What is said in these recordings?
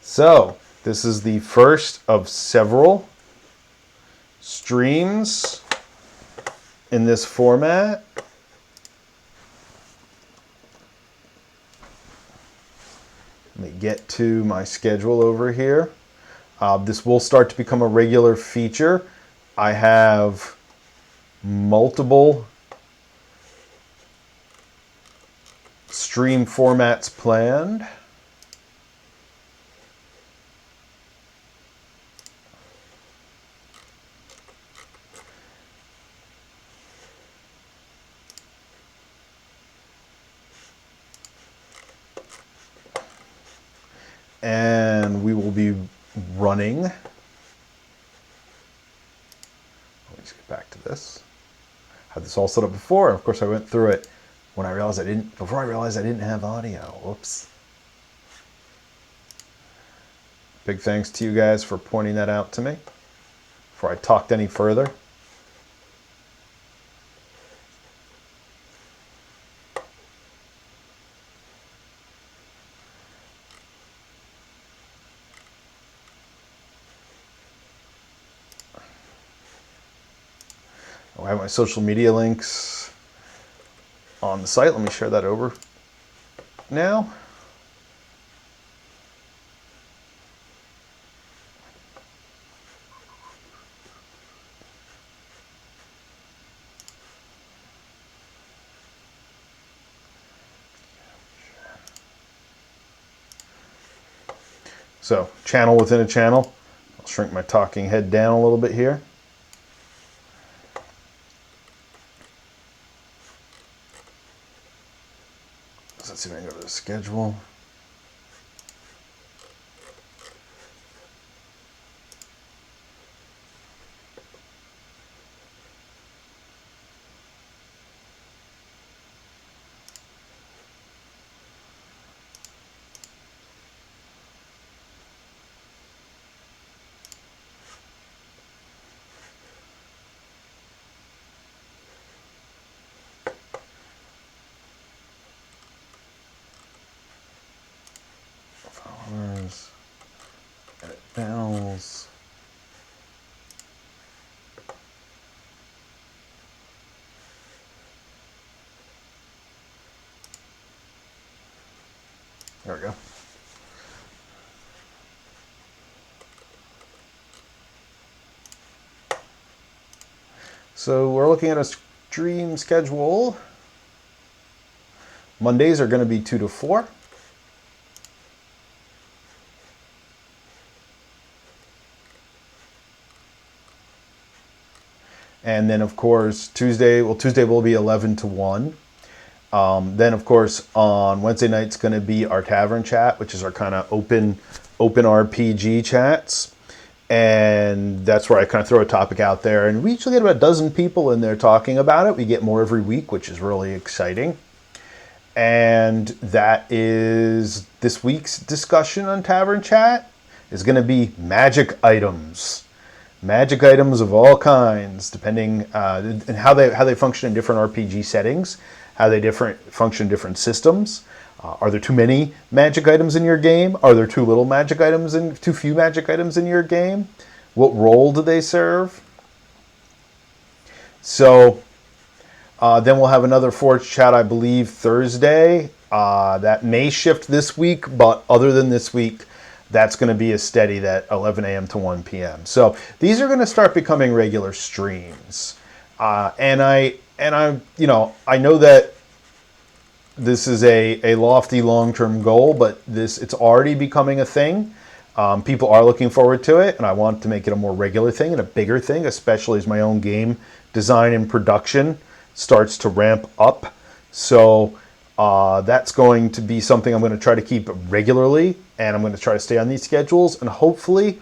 So, this is the first of several streams in this format. Let me get to my schedule over here. This will start to become a regular feature. I have multiple stream formats planned. And we will be running. Let me just get back to this. I had this all set up before. Of course, I went through it when I realized before I realized I didn't have audio. Whoops. Big thanks to you guys for pointing that out to me before I talked any further. I have my social media links on the site. Let me share that over now. So, channel within a channel. I'll shrink my talking head down a little bit here. Let's see if I can go to the schedule. Edit panels. There we go. So we're looking at a stream schedule. Mondays are going to be 2 to 4. And then, of course, Tuesday will be 11 to 1. Then, of course, on Wednesday night, it's going to be our tavern chat, which is our kind of open RPG chats. And that's where I kind of throw a topic out there. And we usually get about a dozen people in there talking about it. We get more every week, which is really exciting. And that is this week's discussion on tavern chat is going to be magic items. Magic items of all kinds, depending and how they function in different RPG settings, how they function in different systems. Are there too many magic items in your game? Are there too few magic items in your game? What role do they serve? So then we'll have another Forge chat, I believe, Thursday. That may shift this week, but other than this week, that's going to be as steady that 11 a.m. to 1 p.m. So these are going to start becoming regular streams. And I know that this is a lofty long-term goal, but it's already becoming a thing. People are looking forward to it, and I want to make it a more regular thing and a bigger thing, especially as my own game design and production starts to ramp up. So that's going to be something I'm going to try to keep regularly, and I'm going to try to stay on these schedules. And hopefully,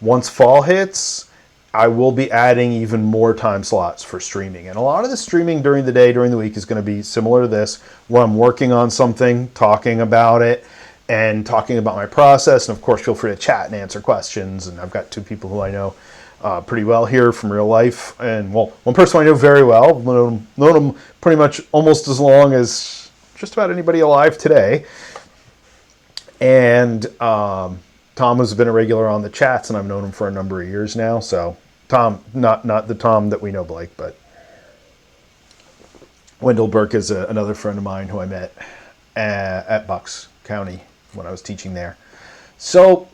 once fall hits, I will be adding even more time slots for streaming. And a lot of the streaming during the day, during the week, is going to be similar to this, where I'm working on something, talking about it, and talking about my process. And of course, feel free to chat and answer questions. And I've got two people who I know pretty well here from real life. And, well, one person I know very well. Known him pretty much almost as long as just about anybody alive today. And Tom has been a regular on the chats, and I've known him for a number of years now. So Tom, not the Tom that we know, Blake, but Wendell Burke is another friend of mine who I met at Bucks County when I was teaching there. So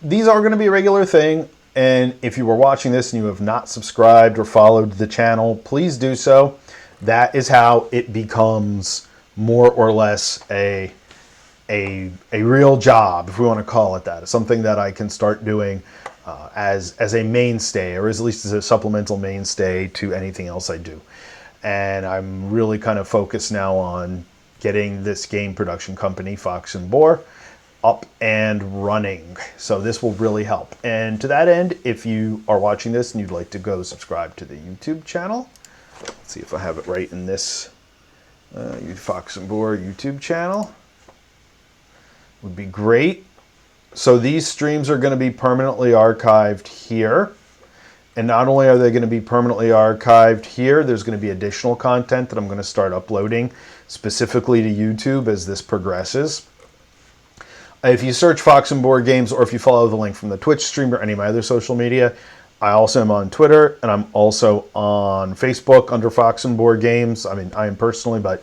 these are going to be a regular thing. And if you were watching this and you have not subscribed or followed the channel, please do so. That is how it becomes more or less a real job, if we want to call it that. It's something that I can start doing as a mainstay, or at least as a supplemental mainstay to anything else I do. And I'm really kind of focused now on getting this game production company, Fox and Boar, up and running. So this will really help. And to that end, if you are watching this and you'd like to go subscribe to the YouTube channel, let's see if I have it right in this Fox and Boar YouTube channel, would be great. So these streams are going to be permanently archived here. And not only are they going to be permanently archived here, there's going to be additional content that I'm going to start uploading specifically to YouTube as this progresses. If you search Fox and Board Games, or if you follow the link from the Twitch stream or any of my other social media, I also am on Twitter, and I'm also on Facebook under Fox and Board Games. I mean, I am personally, but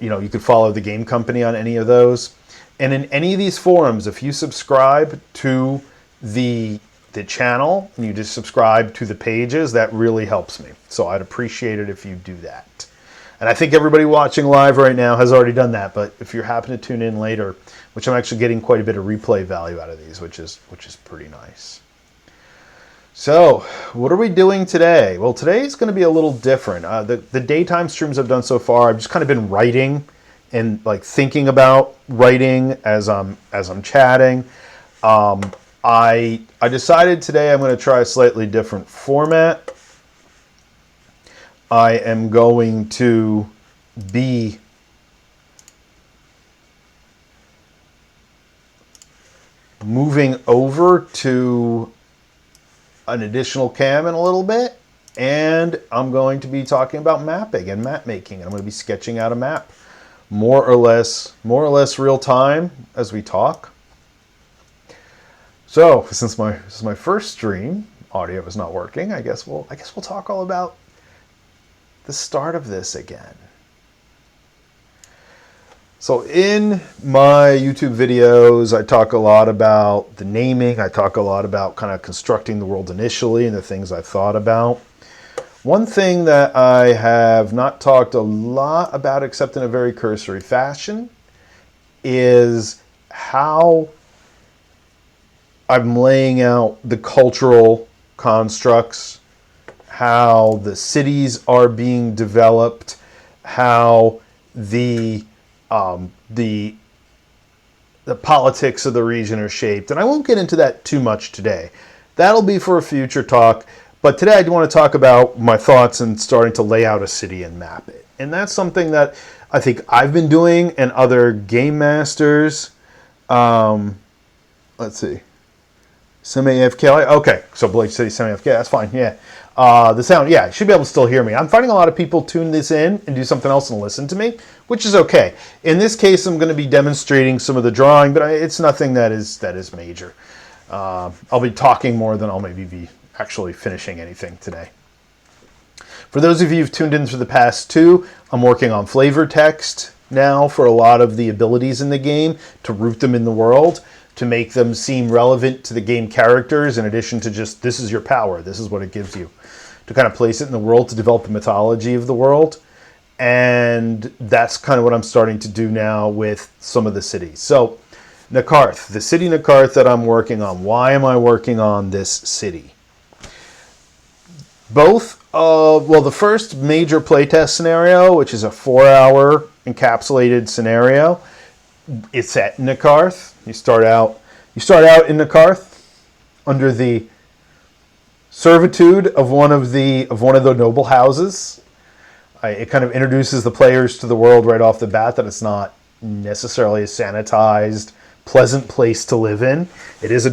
you could follow the game company on any of those. And in any of these forums, if you subscribe to the channel and you just subscribe to the pages, that really helps me. So I'd appreciate it if you do that. And I think everybody watching live right now has already done that, but if you happen to tune in later, which I'm actually getting quite a bit of replay value out of these, which is pretty nice. So what are we doing today? Well, today is going to be a little different. The daytime streams I've done so far, I've just kind of been writing and like thinking about writing as I'm chatting. I decided today I'm going to try a slightly different format. I am going to be moving over to an additional cam in a little bit, and I'm going to be talking about mapping and map making. I'm going to be sketching out a map more or less real time as we talk. So since this is my first stream, audio is not working. I guess we'll talk all about the start of this again. So in my YouTube videos, I talk a lot about the naming. I talk a lot about kind of constructing the world initially and the things I thought about. One thing that I have not talked a lot about, except in a very cursory fashion, is how I'm laying out the cultural constructs, how the cities are being developed, how the politics of the region are shaped. And I won't get into that too much today. That'll be for a future talk. But today I want to talk about my thoughts and starting to lay out a city and map it. And that's something that I think I've been doing, and other game masters. Let's see. Semi-AFK. Okay, so Blake said he's semi-AFK. That's fine, yeah. The sound, yeah, you should be able to still hear me. I'm finding a lot of people tune this in and do something else and listen to me, which is okay. In this case, I'm going to be demonstrating some of the drawing, but it's nothing that is major. I'll be talking more than I'll maybe be actually finishing anything today. For those of you who've tuned in for the past two, I'm working on flavor text now for a lot of the abilities in the game to root them in the world, to make them seem relevant to the game characters, in addition to just, this is your power, this is what it gives you. To kind of place it in the world, to develop the mythology of the world. And that's kind of what I'm starting to do now with some of the cities. So, NaCarth, the city NaCarth that I'm working on. Why am I working on this city? The first major playtest scenario, which is a 4-hour encapsulated scenario, it's at NaCarth. You start out in NaCarth under the servitude of one of the noble houses. It kind of introduces the players to the world right off the bat, that it's not necessarily a sanitized, pleasant place to live in. It is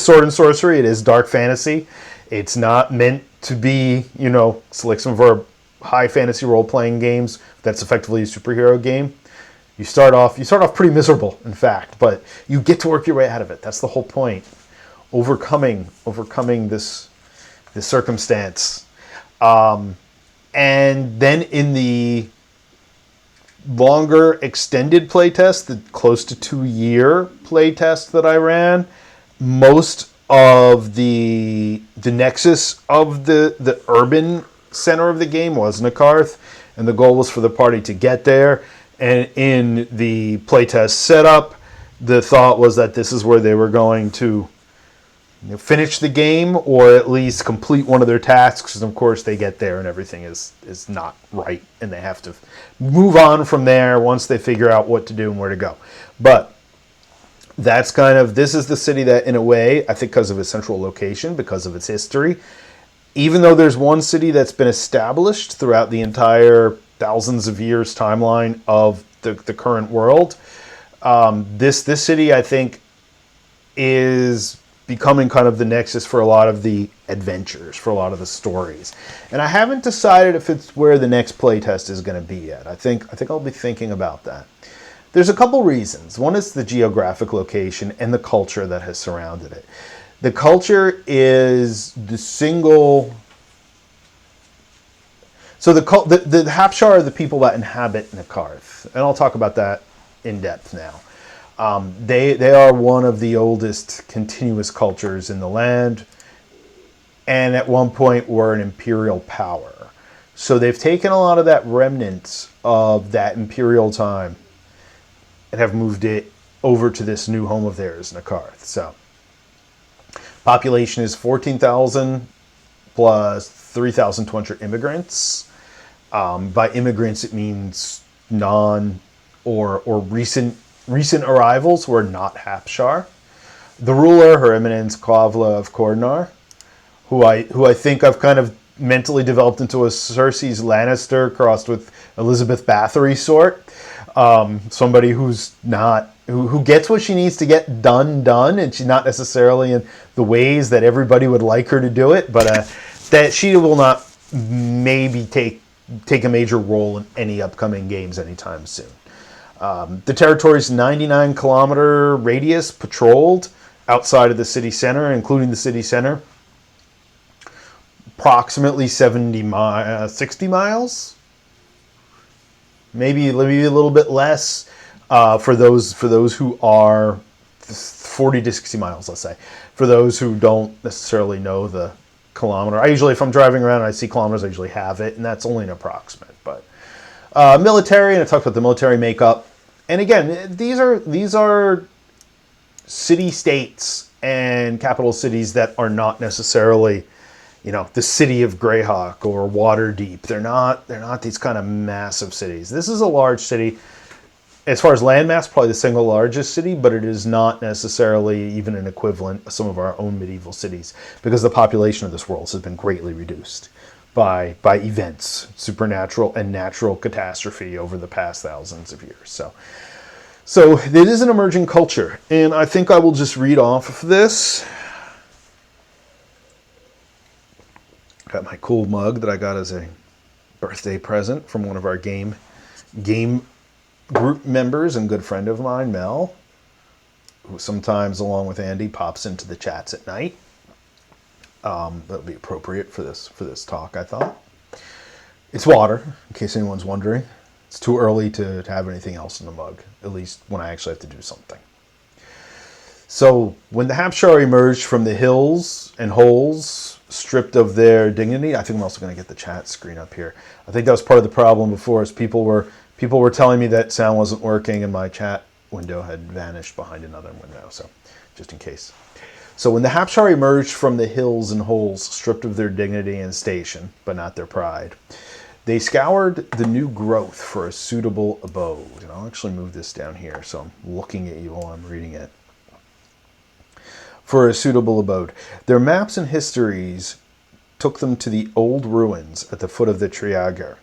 sword and sorcery. It is dark fantasy. It's not meant to be, it's like some of our high fantasy role-playing games that's effectively a superhero game. You start off pretty miserable, in fact, but you get to work your way out of it. That's the whole point. Overcoming this circumstance. And then in the longer extended playtest, the close to 2-year playtest that I ran, most of the nexus of the urban center of the game was NaCarth, and the goal was for the party to get there. And in the playtest setup, the thought was that this is where they were going to finish the game, or at least complete one of their tasks. And of course, they get there and everything is not right, and they have to move on from there once they figure out what to do and where to go. But that's this is the city that, in a way, I think because of its central location, because of its history, even though there's one city that's been established throughout the entire thousands of years timeline of the current world, this city, I think, is becoming kind of the nexus for a lot of the adventures, for a lot of the stories. And I haven't decided if it's where the next playtest is going to be yet. I think I'll be thinking about that. There's a couple reasons. One is the geographic location and the culture that has surrounded it. The culture is the single... So the Hapshar are the people that inhabit NaCarth, and I'll talk about that in depth now. They are one of the oldest continuous cultures in the land, and at one point were an imperial power. So they've taken a lot of that remnants of that imperial time and have moved it over to this new home of theirs, NaCarth. So population is 14,000 plus 3,200 immigrants. By immigrants, it means non or recent arrivals who are not Hapshar. The ruler, Her Eminence Kavla of Cordnar, who I think I've kind of mentally developed into a Cersei's Lannister crossed with Elizabeth Bathory sort. Somebody who's not who gets what she needs to get done, and she's not necessarily in the ways that everybody would like her to do it, but that she will not maybe take a major role in any upcoming games anytime soon. The territory's 99-kilometer radius patrolled outside of the city center, including the city center. Approximately 60 miles, maybe a little bit less for those who are 40 to 60 miles, let's say. For those who don't necessarily know the kilometer, if I'm driving around and I see kilometers, I usually have it, and that's only an approximate. But military, and I talked about the military makeup. And again, these are city-states and capital cities that are not necessarily, the city of Greyhawk or Waterdeep. They're not these kind of massive cities. This is a large city. As far as landmass, probably the single largest city, but it is not necessarily even an equivalent of some of our own medieval cities, because the population of this world has been greatly reduced by events, supernatural and natural catastrophe over the past thousands of years. So it is an emerging culture, and I think I will just read off of this. Got my cool mug that I got as a birthday present from one of our game group members and good friend of mine, Mel, who sometimes, along with Andy, pops into the chats at night. That'll be appropriate for this talk, I thought. It's water, in case anyone's wondering. It's too early to have anything else in the mug, at least when I actually have to do something. So, when the Hapshar emerged from the hills and holes, stripped of their dignity, I think I'm also going to get the chat screen up here. I think that was part of the problem before, is people were telling me that sound wasn't working and my chat window had vanished behind another window, so just in case. So when the Hapshar emerged from the hills and holes, stripped of their dignity and station, but not their pride, they scoured the new growth for a suitable abode. And I'll actually move this down here so I'm looking at you while I'm reading it. For a suitable abode. Their maps and histories took them to the old ruins at the foot of the Triager.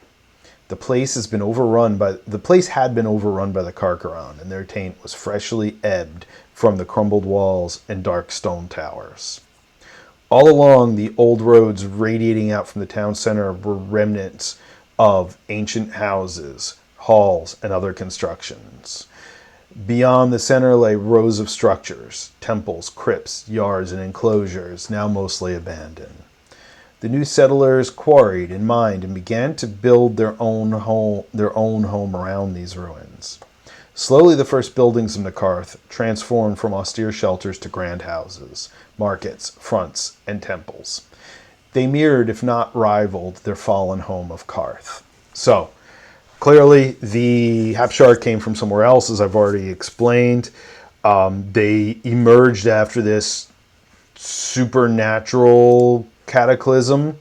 The place had been overrun by the Carcaron, and their taint was freshly ebbed from the crumbled walls and dark stone towers. All along the old roads radiating out from the town center were remnants of ancient houses, halls, and other constructions. Beyond the center lay rows of structures, temples, crypts, yards, and enclosures, now mostly abandoned. The new settlers quarried and mined and began to build their own home around these ruins. Slowly, the first buildings of NaCarth transformed from austere shelters to grand houses, markets, fronts, and temples. They mirrored, if not rivaled, their fallen home of Carth. So, clearly, the Hapshar came from somewhere else, as I've already explained. They emerged after this supernatural cataclysm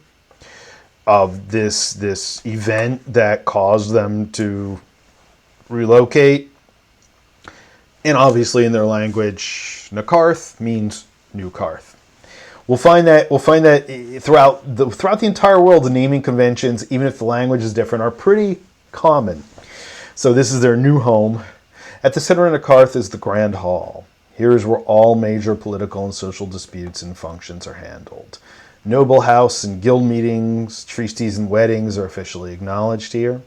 of this event that caused them to relocate. And obviously, in their language, NaCarth means New Carth. We'll find that throughout the entire world, the naming conventions, even if the language is different, are pretty common. So this is their new home. At the center of NaCarth is the Grand Hall. Here is where all major political and social disputes and functions are handled. Noble house and guild meetings, treaties and weddings are officially acknowledged here.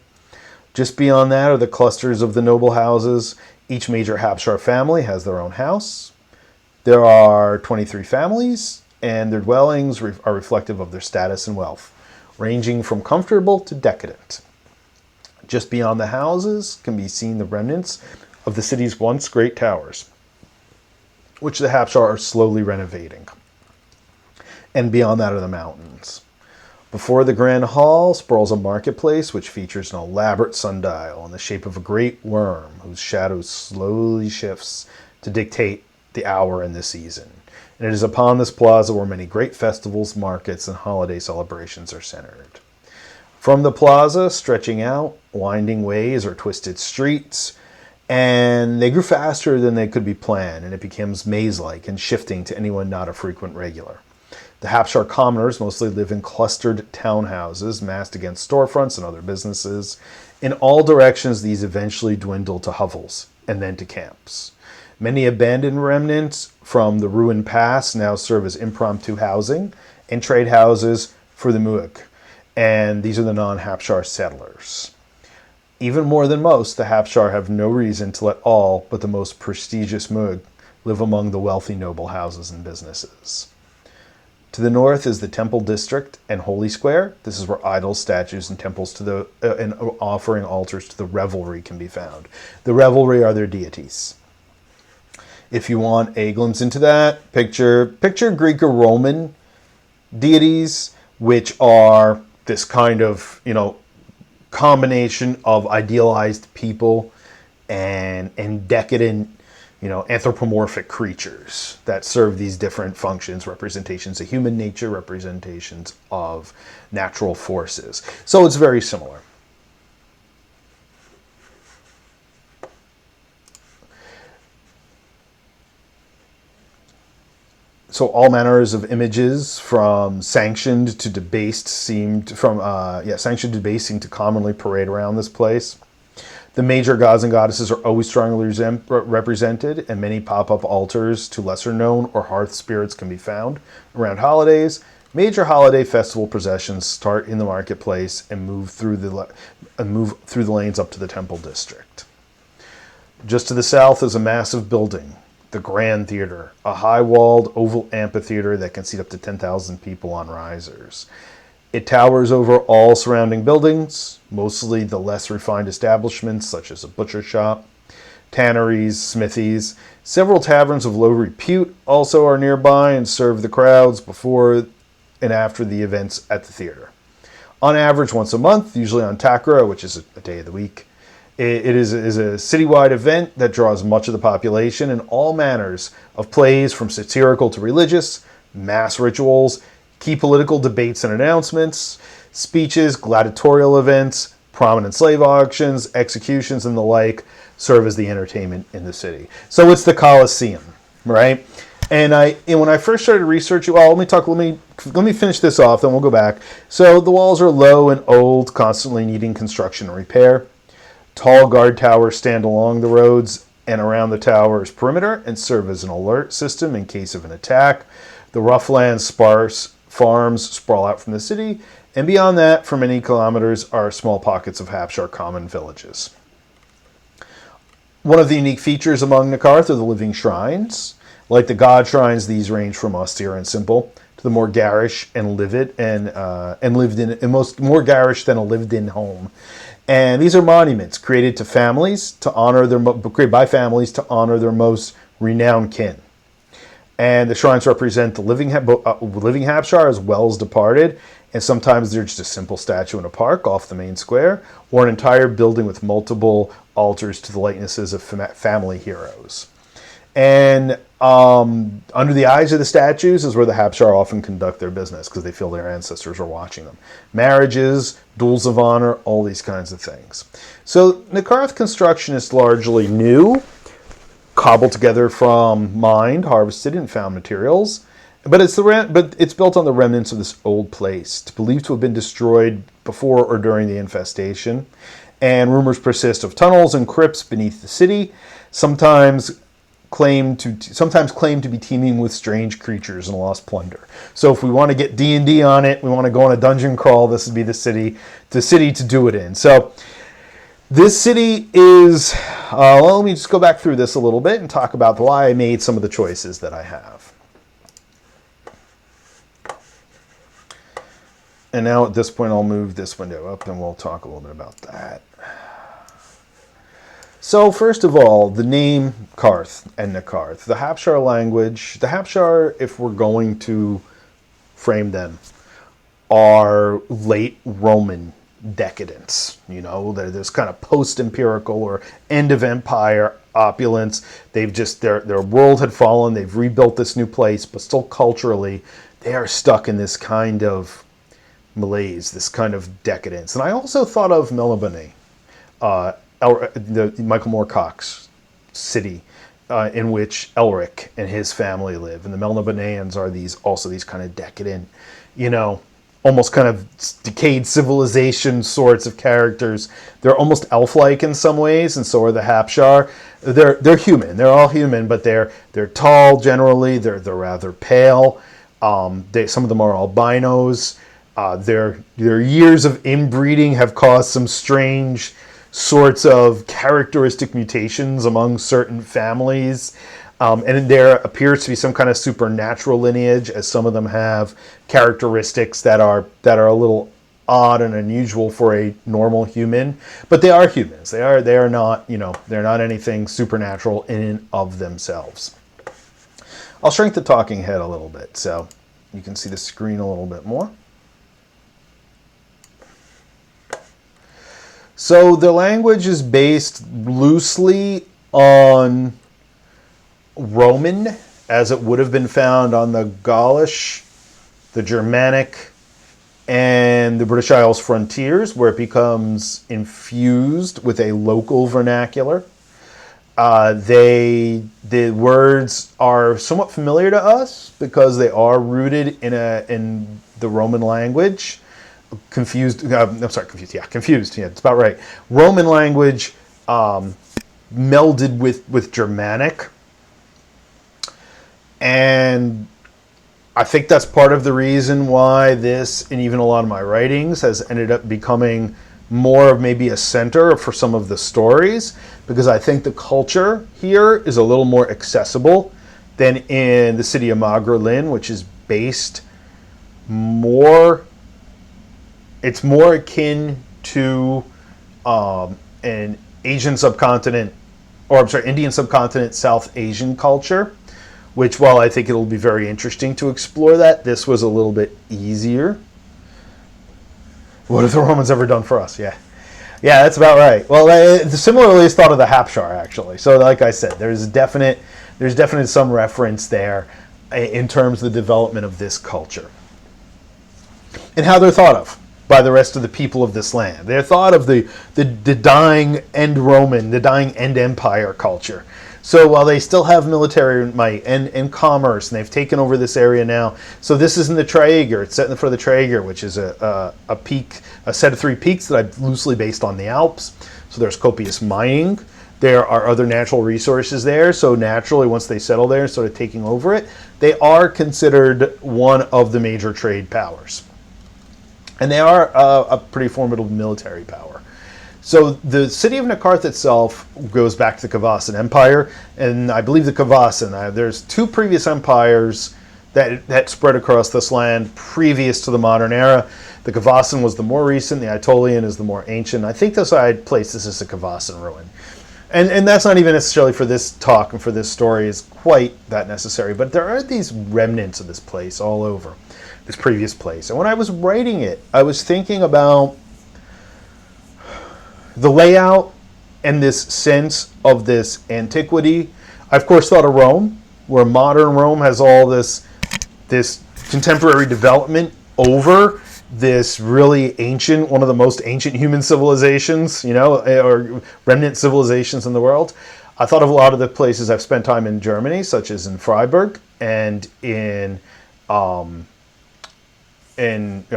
Just beyond that are the clusters of the noble houses. Each major Hapshar family has their own house. There are 23 families, and their dwellings are reflective of their status and wealth, ranging from comfortable to decadent. Just beyond the houses can be seen the remnants of the city's once great towers, which the Hapshar are slowly renovating. And beyond that are the mountains. Before the Grand Hall sprawls a marketplace which features an elaborate sundial in the shape of a great worm whose shadow slowly shifts to dictate the hour and the season. And it is upon this plaza where many great festivals, markets, and holiday celebrations are centered. From the plaza, stretching out, winding ways or twisted streets, and they grew faster than they could be planned, and it becomes maze-like and shifting to anyone not a frequent regular. The Hapshar commoners mostly live in clustered townhouses massed against storefronts and other businesses. In all directions, these eventually dwindle to hovels and then to camps. Many abandoned remnants from the ruined past now serve as impromptu housing and trade houses for the Muig, and these are the non-Hapshar settlers. Even more than most, the Hapshar have no reason to let all but the most prestigious Muig live among the wealthy noble houses and businesses. To the north is the Temple District and Holy Square. This is where idols, statues, and temples and offering altars to the Revelry can be found. The Revelry are their deities. If you want a glimpse into that, picture Greek or Roman deities, which are this kind of, combination of idealized people and decadent, anthropomorphic creatures that serve these different functions, representations of human nature, representations of natural forces. So it's very similar. So all manners of images, from sanctioned to debased, seem to commonly parade around this place. The major gods and goddesses are always strongly represented, and many pop-up altars to lesser-known or hearth spirits can be found around holidays. Major holiday festival processions start in the marketplace and move through the lanes up to the Temple District. Just to the south is a massive building, the Grand Theater, a high-walled oval amphitheater that can seat up to 10,000 people on risers. It towers over all surrounding buildings, mostly the less refined establishments such as a butcher shop, tanneries, smithies. Several taverns of low repute also are nearby and serve the crowds before and after the events at the theater. On average, once a month, usually on Takra, which is a day of the week, it is a citywide event that draws much of the population, and all manners of plays from satirical to religious, mass rituals, key political debates and announcements, speeches, gladiatorial events, prominent slave auctions, executions, and the like serve as the entertainment in the city. So it's the Colosseum, right? And when I first started researching, let me finish this off, then we'll go back. So the walls are low and old, constantly needing construction and repair. Tall guard towers stand along the roads and around the tower's perimeter and serve as an alert system in case of an attack. The roughland sparse farms sprawl out from the city, and beyond that, for many kilometers, are small pockets of Hapshar common villages. One of the unique features among NaCarth are the living shrines. Like the god shrines, these range from austere and simple to the more garish and livid and lived in, and more garish than a lived-in home. And these are monuments created to families to honor created by families to honor their most renowned kin. And the shrines represent the living Hapshar as well as departed. And sometimes they're just a simple statue in a park off the main square, or an entire building with multiple altars to the likenesses of family heroes. And under the eyes of the statues is where the Hapshar often conduct their business because they feel their ancestors are watching them. Marriages, duels of honor, all these kinds of things. So NaCarth construction is largely new, cobbled together from mined, harvested, and found materials. But it's built on the remnants of this old place, believed to have been destroyed before or during the infestation. And rumors persist of tunnels and crypts beneath the city, sometimes claimed to be teeming with strange creatures and lost plunder. So if we want to get D&D on it, we want to go on a dungeon crawl, this would be the city to do it in. So this city is, let me just go back through this a little bit and talk about why I made some of the choices that I have. And now at this point, I'll move this window up and we'll talk a little bit about that. So first of all, the name Carth and NaCarth. The Hapshar language, the Hapshar, if we're going to frame them, are late Roman decadence. You know, they're this kind of post-empirical or end of empire opulence. They've just, their world had fallen. They've rebuilt this new place, but still culturally, they are stuck in this kind of malaise, this kind of decadence. And I also thought of Melbourne, the Michael Moorcock's city, in which Elric and his family live. And the Melbourneans are these kind of decadent, you know, almost kind of decayed civilization sorts of characters. They're almost elf-like in some ways, and so are the Hapshar. They're human. They're all human, but they're tall generally. They're rather pale. Some of them are albinos. Their years of inbreeding have caused some strange sorts of characteristic mutations among certain families. And there appears to be some kind of supernatural lineage, as some of them have characteristics that are a little odd and unusual for a normal human. But they are humans. They are not, you know, they're not anything supernatural in and of themselves. I'll shrink the talking head a little bit so you can see the screen a little bit more. So the language is based loosely on Roman, as it would have been found on the Gaulish, the Germanic, and the British Isles frontiers, where it becomes infused with a local vernacular. The words are somewhat familiar to us because they are rooted in the Roman language. Confused. Yeah, it's about right. Roman language melded with Germanic, and I think that's part of the reason why this, and even a lot of my writings, has ended up becoming more of maybe a center for some of the stories, because I think the culture here is a little more accessible than in the city of Magrelin, which is based more. It's more akin to an Asian subcontinent, Indian subcontinent, South Asian culture, which, while I think it'll be very interesting to explore that, this was a little bit easier. What have the Romans ever done for us? Yeah, that's about right. Well, similarly, it's thought of the Hapshar, actually. So, like I said, there's definite some reference there in terms of the development of this culture and how they're thought of by the rest of the people of this land. They're thought of the dying end Roman, the dying end empire culture. So while they still have military might and commerce, and they've taken over this area now. So this is in the Traeger. It's set in front of the Traeger, which is a set of 3 peaks that I've loosely based on the Alps. So there's copious mining. There are other natural resources there. So naturally, once they settle there and started taking over it, they are considered one of the major trade powers. And they are a pretty formidable military power. So the city of NaCarth itself goes back to the Kavasan Empire, and I believe the Kavasan, there's two previous empires that spread across this land previous to the modern era. The Kavasan was the more recent, the Aetolian is the more ancient. I think that's why I'd place this as a Kavasan ruin. And that's not even necessarily for this talk and for this story is quite that necessary, but there are these remnants of this place all over, this previous place. And when I was writing it, I was thinking about the layout and this sense of this antiquity. I, of course, thought of Rome, where modern Rome has all this contemporary development over this really ancient, one of the most ancient human civilizations, or remnant civilizations in the world. I thought of a lot of the places I've spent time in Germany, such as in Freiburg and in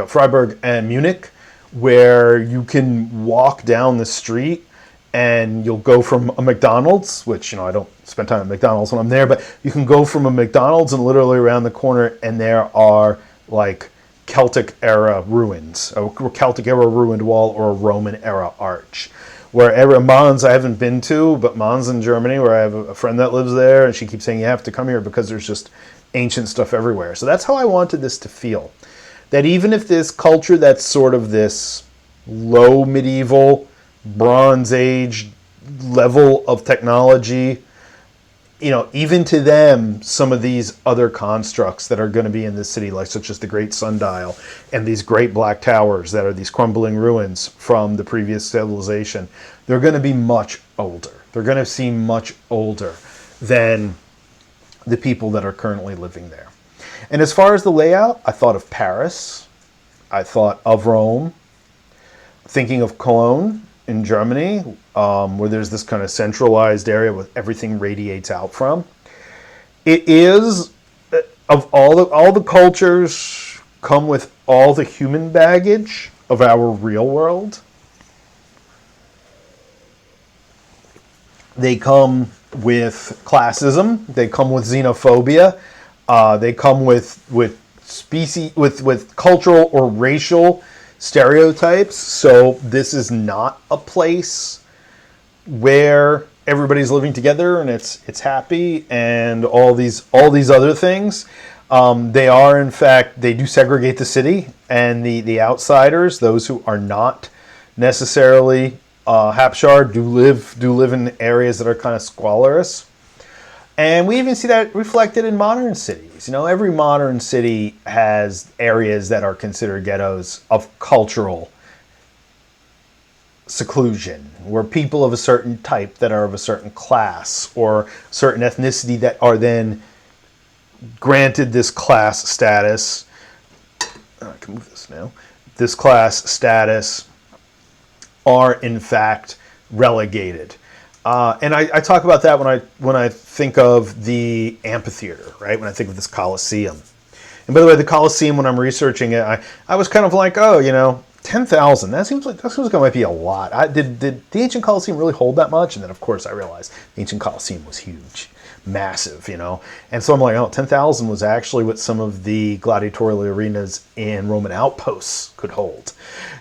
Freiburg and Munich, where you can walk down the street and you'll go from a McDonald's, which, I don't spend time at McDonald's when I'm there, but you can go from a McDonald's and literally around the corner and there are like Celtic era ruins, a Celtic era ruined wall or a Roman era arch. Wherever Mons I haven't been to, but Mons in Germany, where I have a friend that lives there, and she keeps saying you have to come here because there's just ancient stuff everywhere. So that's how I wanted this to feel. That even if this culture that's sort of this low medieval, Bronze Age level of technology, even to them, some of these other constructs that are going to be in this city, like such as the Great Sundial and these great black towers that are these crumbling ruins from the previous civilization, they're going to be much older. They're going to seem much older than the people that are currently living there. And as far as the layout, I thought of Paris. I thought of Rome. Thinking of Cologne in Germany, where there's this kind of centralized area where everything radiates out from. It is, of all the cultures come with all the human baggage of our real world. They come with classism. They come with xenophobia. They come with cultural or racial stereotypes. So this is not a place where everybody's living together and it's happy and all these other things. They are, in fact, they do segregate the city, and the outsiders, those who are not necessarily Hapshar, do live in areas that are kind of squalorous. And we even see that reflected in modern cities. Every modern city has areas that are considered ghettos of cultural seclusion, where people of a certain type that are of a certain class or certain ethnicity that are then granted this class status. I can move this now. This class status are in fact relegated. And I talk about that when I think of the amphitheater, right? When I think of this Colosseum. And by the way, the Colosseum, when I'm researching it, I was kind of like, 10,000. That seems like might be a lot. Did the ancient Colosseum really hold that much? And then, of course, I realized the ancient Colosseum was huge, massive, And so I'm like, 10,000 was actually what some of the gladiatorial arenas in Roman outposts could hold,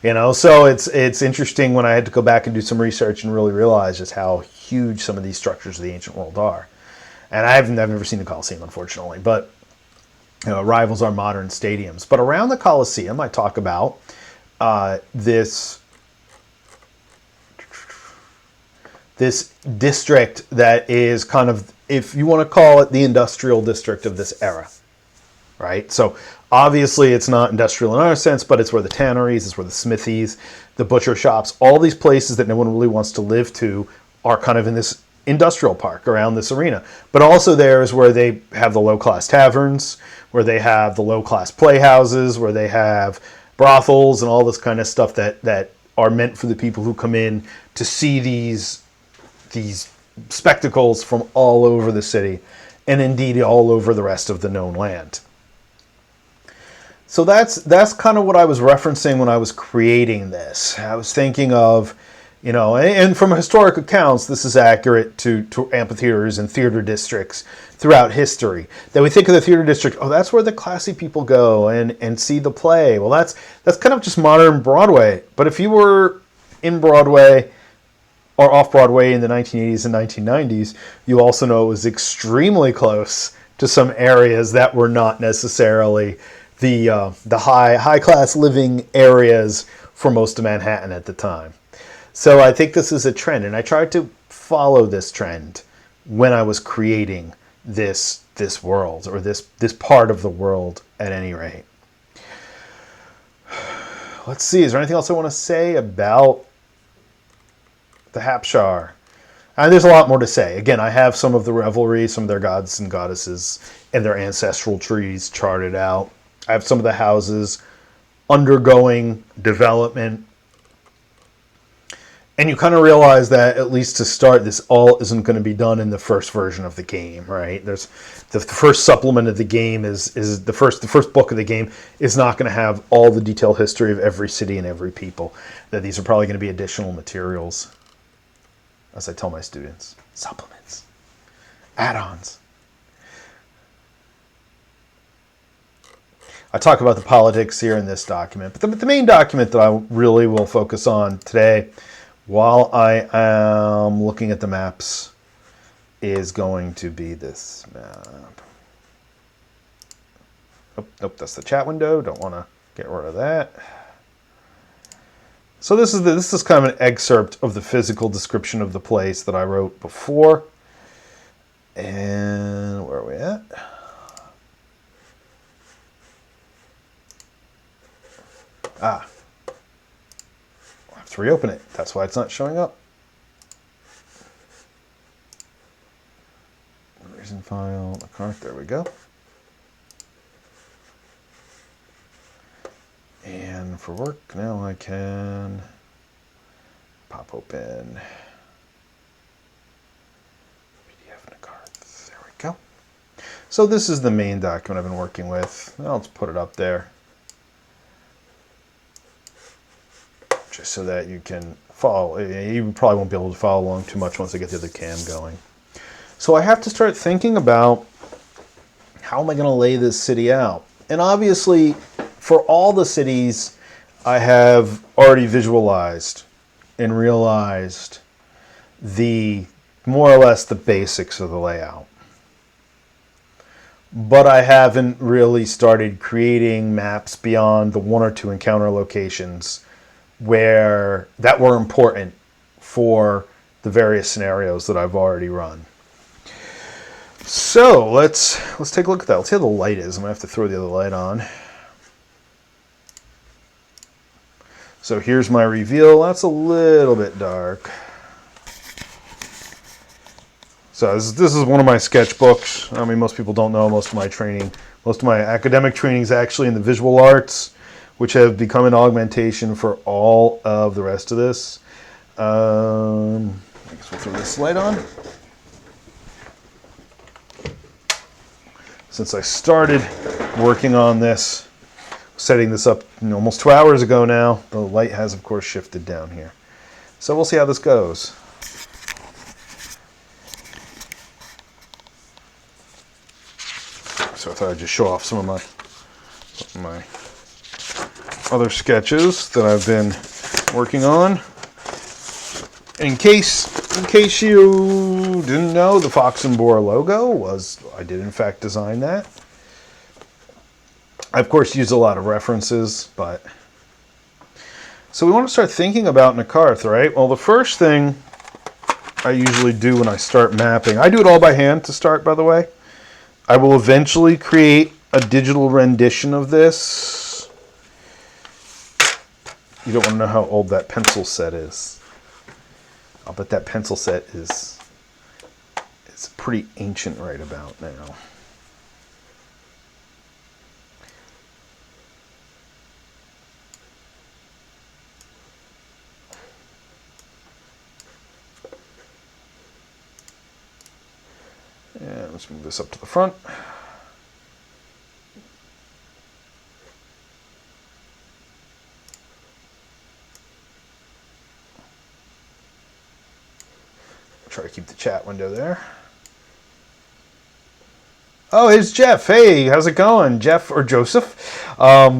So it's interesting when I had to go back and do some research and really realize just how huge some of these structures of the ancient world are. And I've never seen the Colosseum, unfortunately, but rivals our modern stadiums. But around the Colosseum, I talk about this district that is kind of, if you want to call it, the industrial district of this era, right? So obviously it's not industrial in our sense, but it's where the tanneries, it's where the smithies, the butcher shops, all these places that no one really wants to live to are kind of in this industrial park around this arena. But also there is where they have the low-class taverns, where they have the low-class playhouses, where they have brothels and all this kind of stuff that are meant for the people who come in to see these spectacles from all over the city, and indeed all over the rest of the known land. So that's kind of what I was referencing when I was creating this. I was thinking of, and from historic accounts, this is accurate to amphitheaters and theater districts throughout history. That we think of the theater district, that's where the classy people go and see the play. Well, that's kind of just modern Broadway. But if you were in Broadway or off Broadway in the 1980s and 1990s, you also know it was extremely close to some areas that were not necessarily the high class living areas for most of Manhattan at the time. So I think this is a trend, and I tried to follow this trend when I was creating this world, or this part of the world at any rate. Let's see, is there anything else I want to say about the Hapshar? And there's a lot more to say. Again, I have some of the revelry, some of their gods and goddesses and their ancestral trees charted out. I have some of the houses undergoing development. And you kind of realize that, at least to start, this all isn't going to be done in the first version of the game, right? There's the first supplement of the game is the first book of the game is not going to have all the detailed history of every city and every people. That these are probably going to be additional materials, as I tell my students, supplements, add-ons. I talk about the politics here in this document, but the main document that I really will focus on today, while I am looking at the maps, is going to be this map. Oh, nope, that's the chat window. Don't want to get rid of that. So this is kind of an excerpt of the physical description of the place that I wrote before. And where are we at? Ah. I'll have to reopen it. That's why it's not showing up. Reason file, NaCarth, there we go. And for work, now I can pop open PDF NaCarth. There we go. So this is the main document I've been working with. I'll just put it up there, just so that you can follow. You probably won't be able to follow along too much once I get the other cam going. So I have to start thinking about, how am I going to lay this city out? And obviously, for all the cities, I have already visualized and realized more or less the basics of the layout. But I haven't really started creating maps beyond the one or two encounter locations that were important for the various scenarios that I've already run. So let's take a look at that. Let's see how the light is. I'm going to have to throw the other light on. So here's my reveal. That's a little bit dark. So this is one of my sketchbooks. I mean, most people don't know most of my academic training is actually in the visual arts, which have become an augmentation for all of the rest of this. I guess we'll throw this light on. Since I started working on this, setting this up almost 2 hours ago now, the light has, of course, shifted down here. So we'll see how this goes. So I thought I'd just show off some of my other sketches that I've been working on. In case you didn't know, the Fox and Boar logo I did in fact design that. I of course use a lot of references, but so we want to start thinking about NaCarth, right? Well, the first thing I usually do when I start mapping, I do it all by hand to start, by the way. I will eventually create a digital rendition of this. You don't want to know how old that pencil set is. I'll bet that pencil set is pretty ancient right about now. And let's move this up to the front. Try to keep the chat window there. Oh, here's Jeff. Hey, how's it going? Jeff or Joseph.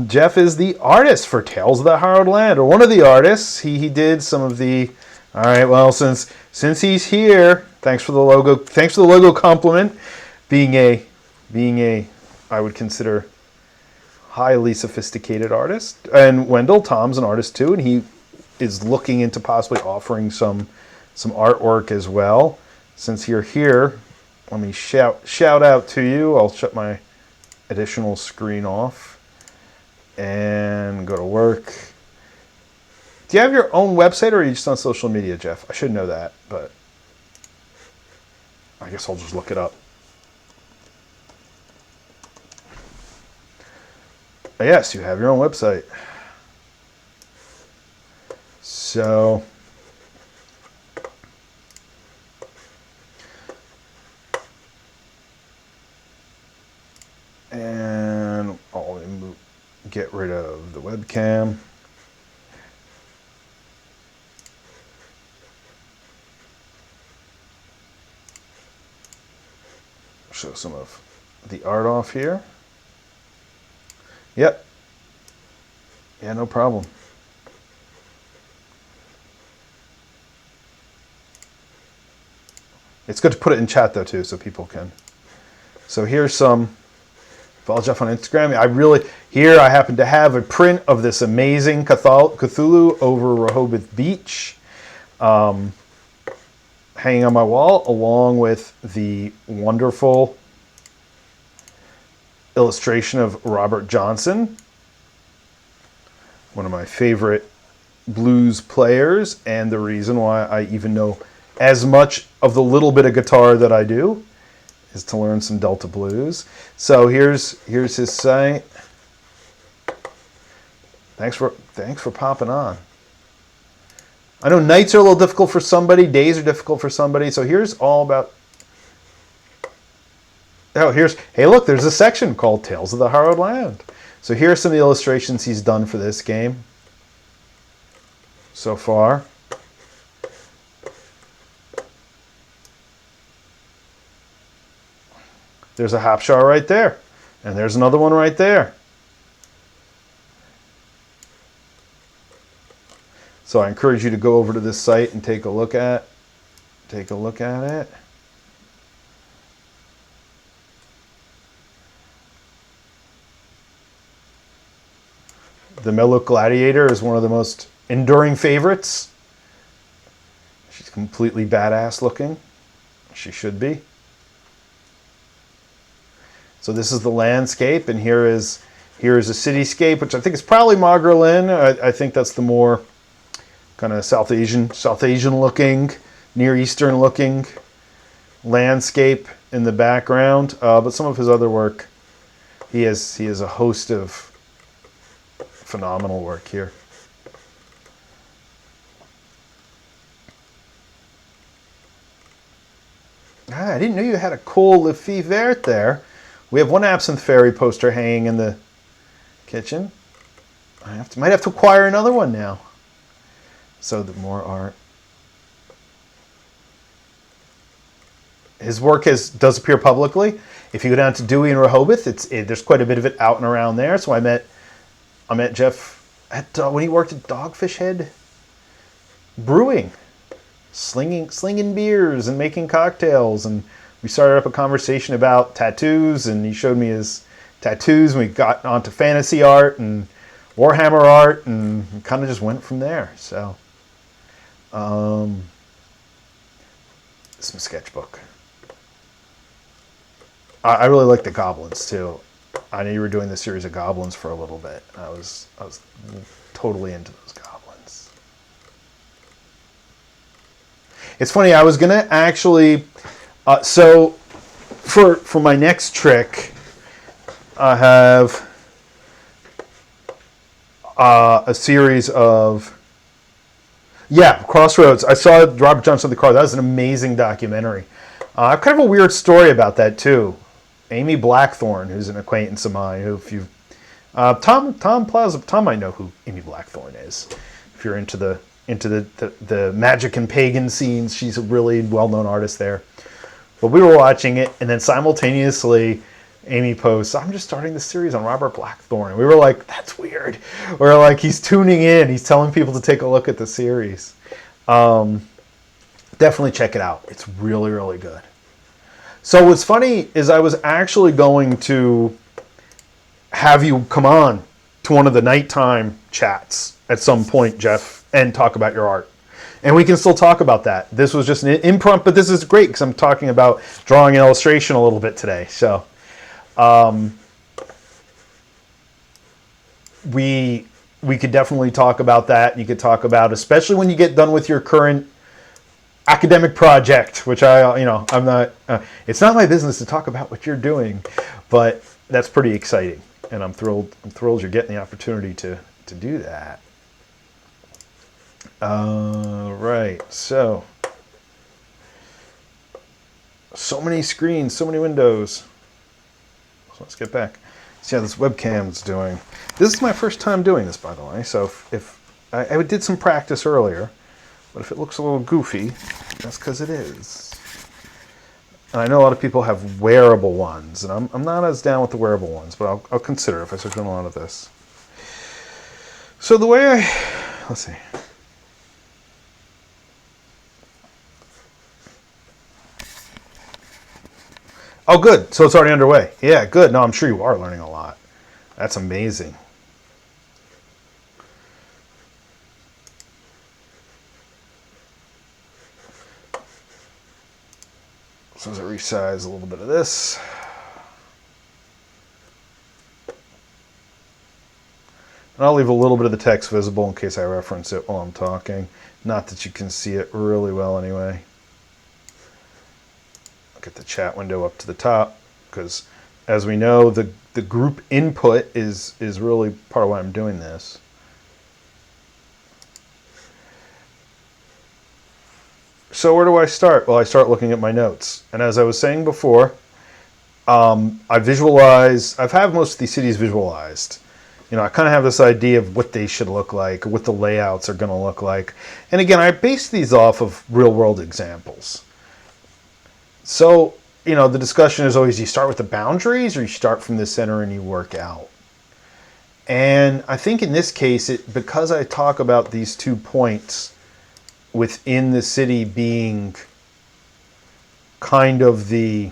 Jeff is the artist for Tales of the Harrowed Land, or one of the artists. He did some of the... All right, well, since he's here, thanks for the logo. Thanks for the logo compliment. Being a I would consider highly sophisticated artist. And Wendell, Tom's an artist too, and he is looking into possibly offering some artwork as well. Since you're here, let me shout out to you. I'll shut my additional screen off and go to work. Do you have your own website, or are you just on social media, Jeff? I should know that, but I guess I'll just look it up. Yes, you have your own website. So, and I'll get rid of the webcam. Show some of the art off here. Yep. Yeah, no problem. It's good to put it in chat though too, so people can. So here's some. Follow Jeff on Instagram. I happen to have a print of this amazing Cthulhu over Rehoboth Beach, hanging on my wall, along with the wonderful illustration of Robert Johnson, one of my favorite blues players, and the reason why I even know as much of the little bit of guitar that I do is to learn some Delta blues. So here's his site. Thanks for popping on. I know nights are a little difficult for somebody, days are difficult for somebody. So here's all about. Oh, hey, look, there's a section called Tales of the Harrowed Land. So here are some of the illustrations he's done for this game so far. There's a Hapshar right there, and there's another one right there. So I encourage you to go over to this site and take a look at it. The Meluk Gladiator is one of the most enduring favorites. She's completely badass looking. She should be. So this is the landscape, and here is a cityscape, which I think is probably Magrelin. I think that's the more kind of South Asian looking, Near Eastern looking landscape in the background. But some of his other work, he has a host of phenomenal work here. I didn't know you had a cool Le Fille Verte there. We have one Absinthe Fairy poster hanging in the kitchen. Might have to acquire another one now. So the more art. His work does appear publicly. If you go down to Dewey and Rehoboth, there's quite a bit of it out and around there. So I met Jeff when he worked at Dogfish Head Brewing, slinging beers and making cocktails, and we started up a conversation about tattoos, and he showed me his tattoos, and we got onto fantasy art and Warhammer art, and kind of just went from there. So, some sketchbook. I really like the goblins too. I know you were doing the series of goblins for a little bit. I was totally into those goblins. It's funny. I was gonna actually. So for my next trick, I have a series of Crossroads. I saw Robert Johnson the Car. That was an amazing documentary. I have kind of a weird story about that too. Amy Blackthorne, who's an acquaintance of mine, who if you Tom Plaza, Tom might know who Amy Blackthorne is. If you're into the magic and pagan scenes, she's a really well-known artist there. But we were watching it, and then simultaneously Amy posts, I'm just starting the series on Robert Blackthorne. We were like, that's weird. We're like, he's tuning in. He's telling people to take a look at the series. Definitely check it out. It's really, really good. So what's funny is I was actually going to have you come on to one of the nighttime chats at some point, Jeff, and talk about your art. And we can still talk about that. This was just an impromptu, but this is great because I'm talking about drawing and illustration a little bit today. So we could definitely talk about that. You could talk about, especially when you get done with your current academic project, which I'm not, it's not my business to talk about what you're doing, but that's pretty exciting. And I'm thrilled you're getting the opportunity to do that. Right, so many screens, so many windows. So let's get back. See how this webcam's doing. This is my first time doing this, by the way, so if I did some practice earlier, but if it looks a little goofy, that's because it is. And I know a lot of people have wearable ones, and I'm not as down with the wearable ones, but I'll consider if I start doing a lot of this. So the way let's see. Oh, good. So it's already underway. Yeah, good. No, I'm sure you are learning a lot. That's amazing. So as I resize a little bit of this. And I'll leave a little bit of the text visible in case I reference it while I'm talking. Not that you can see it really well anyway. Get the chat window up to the top, because as we know, the group input is really part of why I'm doing this. So where do I start? Well, I start looking at my notes. And as I was saying before, I've had most of these cities visualized. I kind of have this idea of what they should look like, what the layouts are going to look like. And again, I base these off of real world examples. So, the discussion is always, you start with the boundaries or you start from the center and you work out. And I think in this case, because I talk about these 2 points within the city being kind of the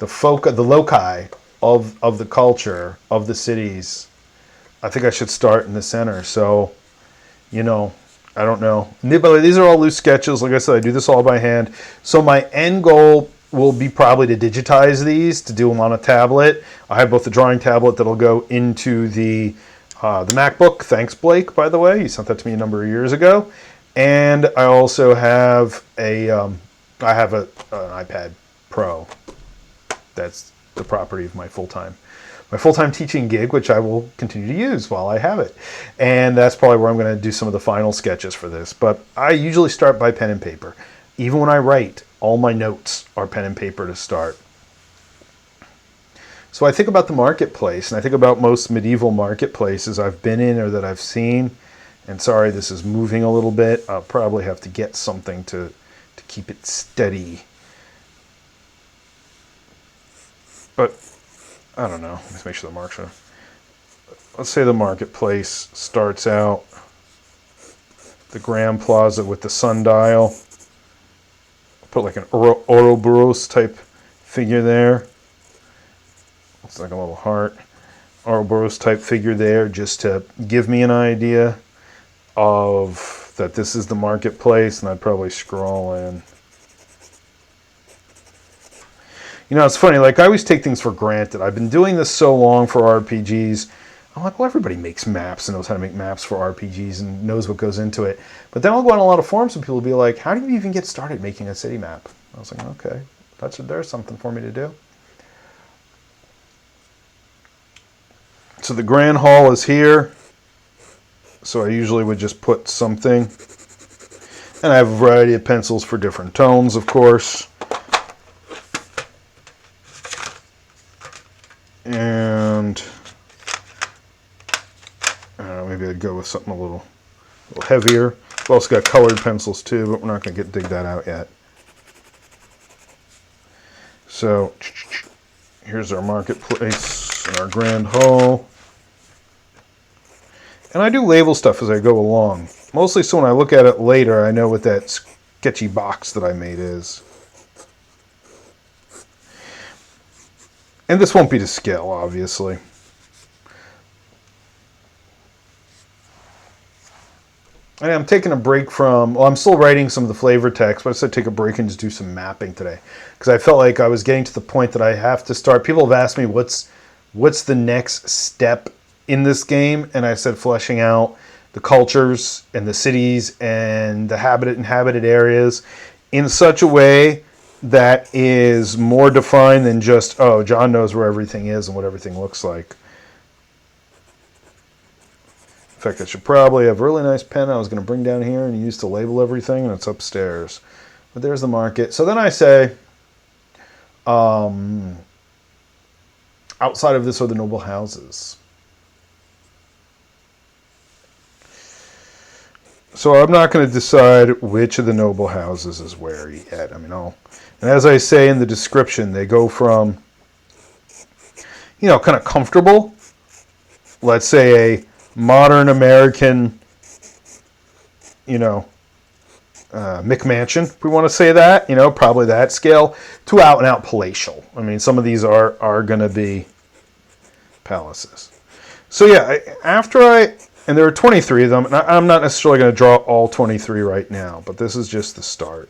loci of the culture of the cities, I think I should start in the center. So, I don't know. But these are all loose sketches. Like I said, I do this all by hand. So my end goal will be probably to digitize these, to do them on a tablet. I have both the drawing tablet that'll go into the MacBook. Thanks, Blake, by the way. He sent that to me a number of years ago. And I also have an iPad Pro. That's the property of my full-time teaching gig, which I will continue to use while I have it. And that's probably where I'm going to do some of the final sketches for this. But I usually start by pen and paper. Even when I write, all my notes are pen and paper to start. So I think about the marketplace, and I think about most medieval marketplaces I've been in or that I've seen. And sorry, this is moving a little bit. I'll probably have to get something to keep it steady. But I don't know. Let's make sure the marks are. Let's say the marketplace starts out the Grand Plaza with the sundial. Put like an Ouroboros type figure there. Looks like a little heart. Ouroboros type figure there, just to give me an idea of that this is the marketplace, and I'd probably scroll in. It's funny, like I always take things for granted. I've been doing this so long for RPGs. I'm like, well, everybody makes maps and knows how to make maps for RPGs and knows what goes into it. But then I'll go on a lot of forums and people will be like, how do you even get started making a city map? I was like, okay, there's something for me to do. So the Grand Hall is here. So I usually would just put something. And I have a variety of pencils for different tones, of course. And maybe I'd go with something a little heavier. We've also got colored pencils too, but we're not going to dig that out yet. So Here's our marketplace and our grand hall. And I do label stuff as I go along. Mostly so when I look at it later, I know what that sketchy box that I made is. And this won't be to scale, obviously. And I'm taking a break from, well, I'm still writing some of the flavor text, but I said take a break and just do some mapping today. Because I felt like I was getting to the point that I have to start. People have asked me what's the next step in this game, and I said fleshing out the cultures and the cities and the inhabited areas in such a way that is more defined than just, oh, John knows where everything is and what everything looks like. In fact, I should probably have a really nice pen I was going to bring down here and use to label everything, and it's upstairs. But there's the market. So then I say, outside of this are the noble houses. So I'm not going to decide which of the noble houses is where yet. I mean, and as I say in the description, they go from, kind of comfortable, let's say a modern American, McMansion, if we want to say that, probably that scale, to out and out palatial. I mean, some of these are going to be palaces. So yeah, and there are 23 of them, and I'm not necessarily going to draw all 23 right now, but this is just the start.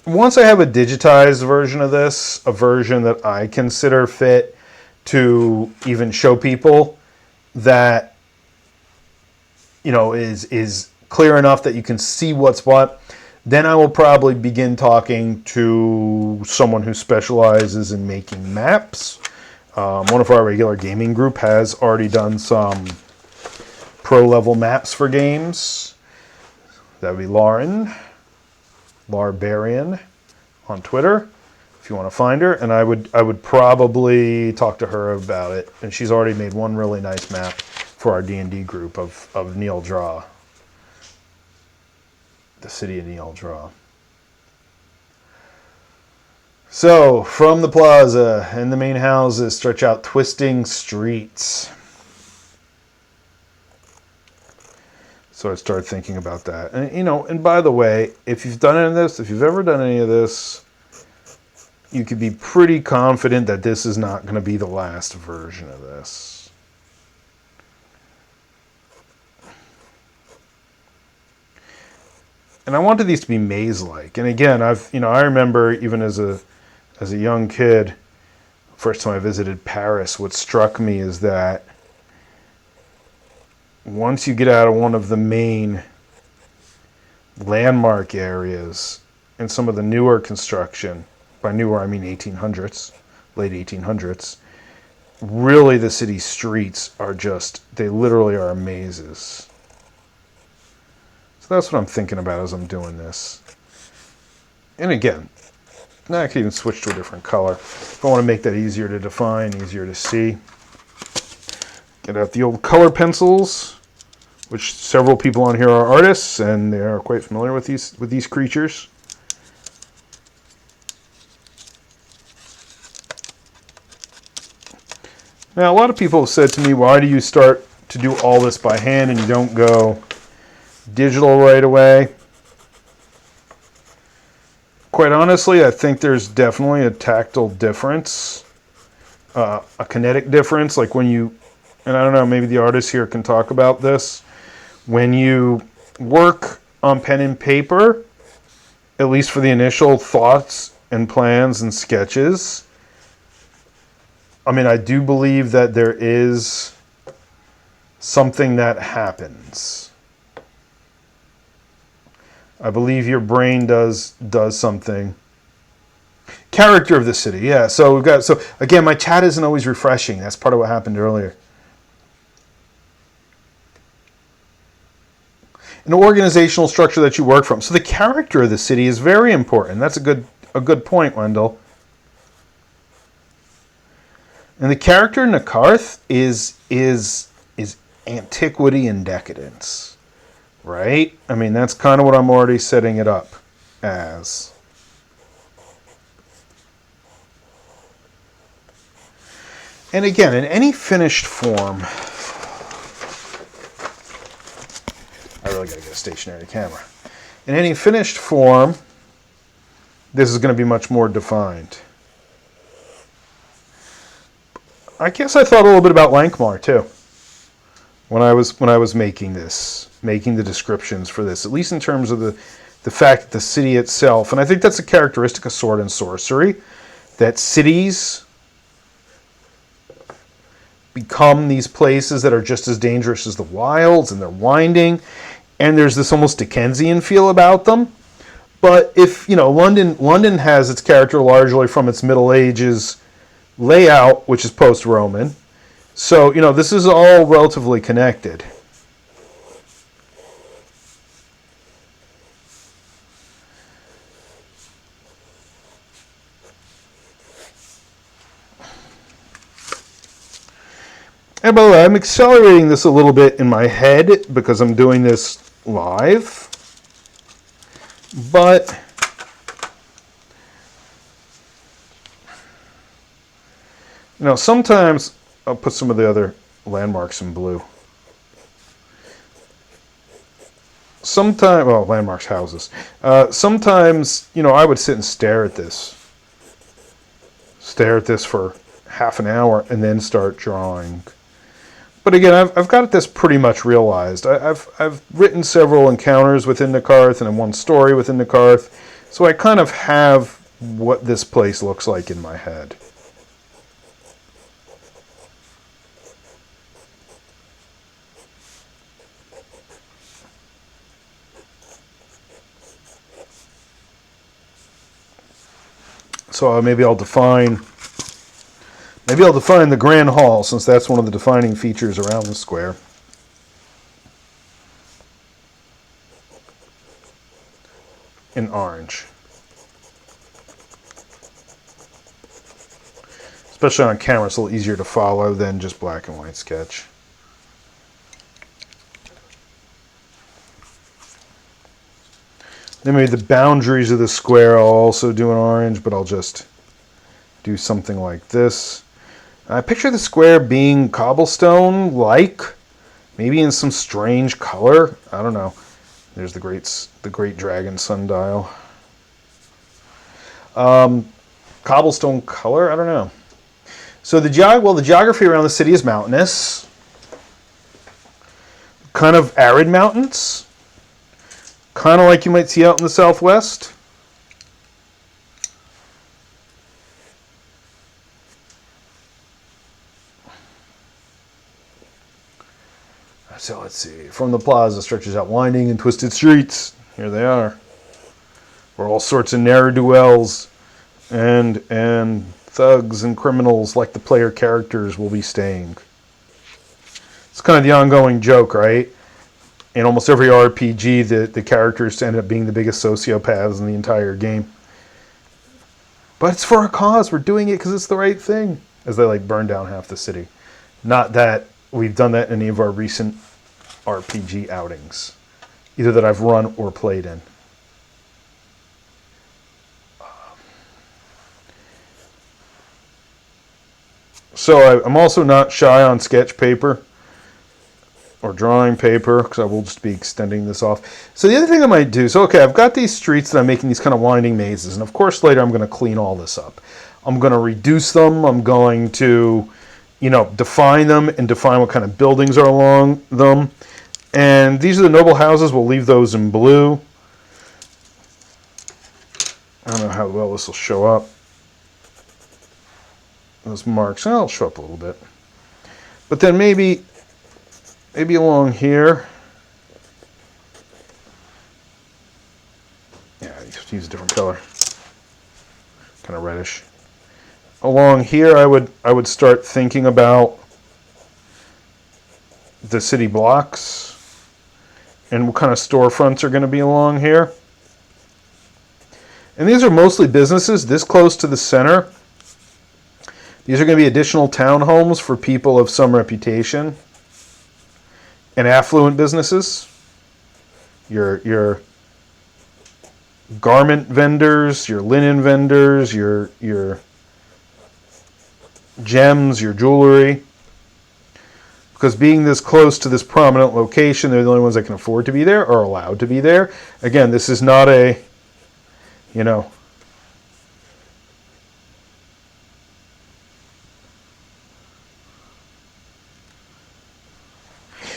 Once I have a digitized version of this, a version that I consider fit to even show people that, is clear enough that you can see what's what, then I will probably begin talking to someone who specializes in making maps. One of our regular gaming group has already done some pro-level maps for games. That would be Larbarian on Twitter, if you want to find her, and I would probably talk to her about it. And she's already made one really nice map for our D&D group of Neil Draw, the city of Neil Draw. So from the plaza and the main houses stretch out twisting streets. So I started thinking about that. And, and by the way, if you've ever done any of this, you could be pretty confident that this is not going to be the last version of this. And I wanted these to be maze-like. And again, I remember even as a young kid, first time I visited Paris, what struck me is that once you get out of one of the main landmark areas in some of the newer construction, by newer I mean 1800s, late 1800s, really the city streets are they literally are mazes. So that's what I'm thinking about as I'm doing this. And again, now I can even switch to a different color. If I want to make that easier to define, easier to see. Get out the old color pencils, which several people on here are artists, and they are quite familiar with these creatures. Now, a lot of people have said to me, why do you start to do all this by hand and you don't go digital right away? Quite honestly, I think there's definitely a tactile difference, a kinetic difference, like when you, and I don't know, maybe the artists here can talk about this. When you work on pen and paper, at least for the initial thoughts and plans and sketches, I mean, I do believe that there is something that happens. I believe your brain does something. Character of the city, yeah. So again, my chat isn't always refreshing. That's part of what happened earlier. An organizational structure that you work from. So the character of the city is very important. That's a good point, Wendell. And the character NaCarth is antiquity and decadence, right? I mean, that's kind of what I'm already setting it up as. And again, in any finished form, I really got to get a stationary camera. In any finished form, this is going to be much more defined. I guess I thought a little bit about Lankmar too when I was making the descriptions for this, at least in terms of the fact that the city itself, and I think that's a characteristic of sword and sorcery, that cities become these places that are just as dangerous as the wilds, and they're winding, and there's this almost Dickensian feel about them. But if, London has its character largely from its Middle Ages layout, which is post-Roman. So, this is all relatively connected. And by the way, I'm accelerating this a little bit in my head because I'm doing this live. But sometimes I'll put some of the other landmarks in blue. Sometimes, landmarks, houses. Sometimes, I would sit and stare at this for half an hour and then start drawing. But again, I've got this pretty much realized. I've written several encounters within NaCarth and one story within NaCarth, so I kind of have what this place looks like in my head. So maybe I'll define the Grand Hall, since that's one of the defining features around the square. In orange. Especially on camera, it's a little easier to follow than just black and white sketch. Then maybe the boundaries of the square I'll also do in orange, but I'll just do something like this. I picture the square being cobblestone-like, maybe in some strange color. I don't know. There's the great dragon sundial. Cobblestone color? I don't know. So the geography around the city is mountainous. Kind of arid mountains. Kind of like you might see out in the southwest. So let's see. From the plaza stretches out winding and twisted streets. Here they are. Where all sorts of ne'er-do-wells and thugs and criminals like the player characters will be staying. It's kind of the ongoing joke, right? In almost every RPG, the characters end up being the biggest sociopaths in the entire game. But it's for a cause. We're doing it because it's the right thing. As they burn down half the city. Not that we've done that in any of our recent RPG outings. Either that I've run or played in. So I'm also not shy on sketch paper or drawing paper, because I will just be extending this off. So the other thing I might do, I've got these streets that I'm making these kind of winding mazes, and of course later I'm going to clean all this up. I'm going to reduce them, I'm going to, define them and define what kind of buildings are along them. And these are the noble houses, we'll leave those in blue. I don't know how well this will show up. Those marks, I'll show up a little bit. But then maybe along here, yeah, I just use a different color, kind of reddish. Along here, I would start thinking about the city blocks and what kind of storefronts are going to be along here. And these are mostly businesses this close to the center. These are going to be additional townhomes for people of some reputation. and affluent businesses, your garment vendors, your linen vendors, your gems, your jewelry. Because being this close to this prominent location, they're the only ones that can afford to be there or allowed to be there. Again, this is not a, you know,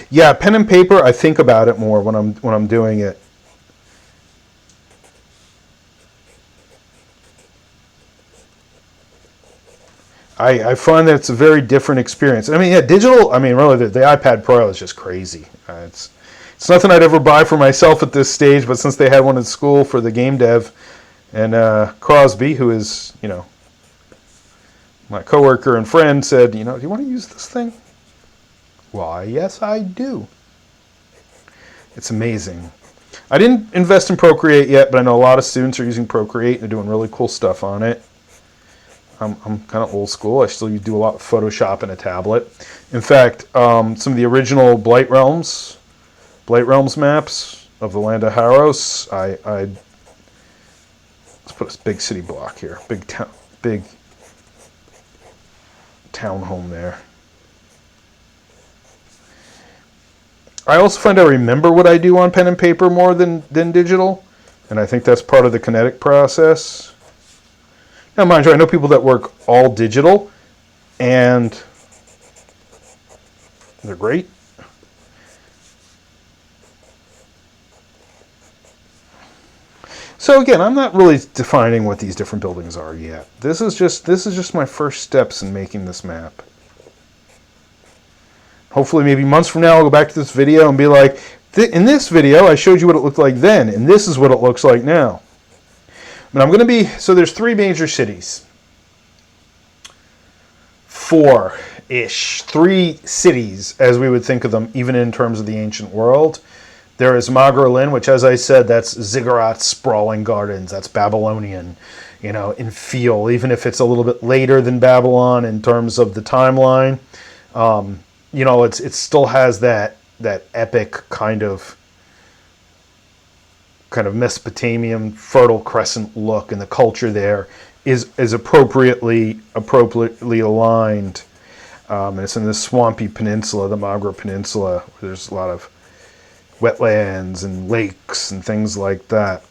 yeah, pen and paper. I think about it more when I'm doing it. I find that it's a very different experience. I mean, yeah, digital. I mean, really, the iPad Pro is just crazy. It's nothing I'd ever buy for myself at this stage, but since they had one in school for the game dev, and Crosby, who is, you know, my coworker and friend, said, you know, do you want to use this thing? Why, yes, I do. It's amazing. I didn't invest in Procreate yet, but I know a lot of students are using Procreate and they're doing really cool stuff on it. I'm kind of old school. I still do a lot of Photoshop in a tablet. In fact, some of the original Blight Realms maps of the land of Haros, let's put a big city block here, big town home there. I also find I remember what I do on pen and paper more than digital, and I think that's part of the kinetic process. Now, mind you, I know people that work all digital, and they're great. So again, I'm not really defining what these different buildings are yet. This is just my first steps in making this map. Hopefully, maybe months from now, I'll go back to this video and be like, in this video, I showed you what it looked like then, and this is what it looks like now. And I'm going to be, so there's 3 major cities. 4-ish. 3 cities, as we would think of them, even in terms of the ancient world. There is Magrelin, which, as I said, that's Ziggurat's sprawling gardens. That's Babylonian, you know, in feel, even if it's a little bit later than Babylon in terms of the timeline. You know, it still has that epic kind of Mesopotamian Fertile Crescent look, and the culture there is appropriately aligned. And it's in this swampy peninsula, the Magra Peninsula, where there's a lot of wetlands and lakes and things like that.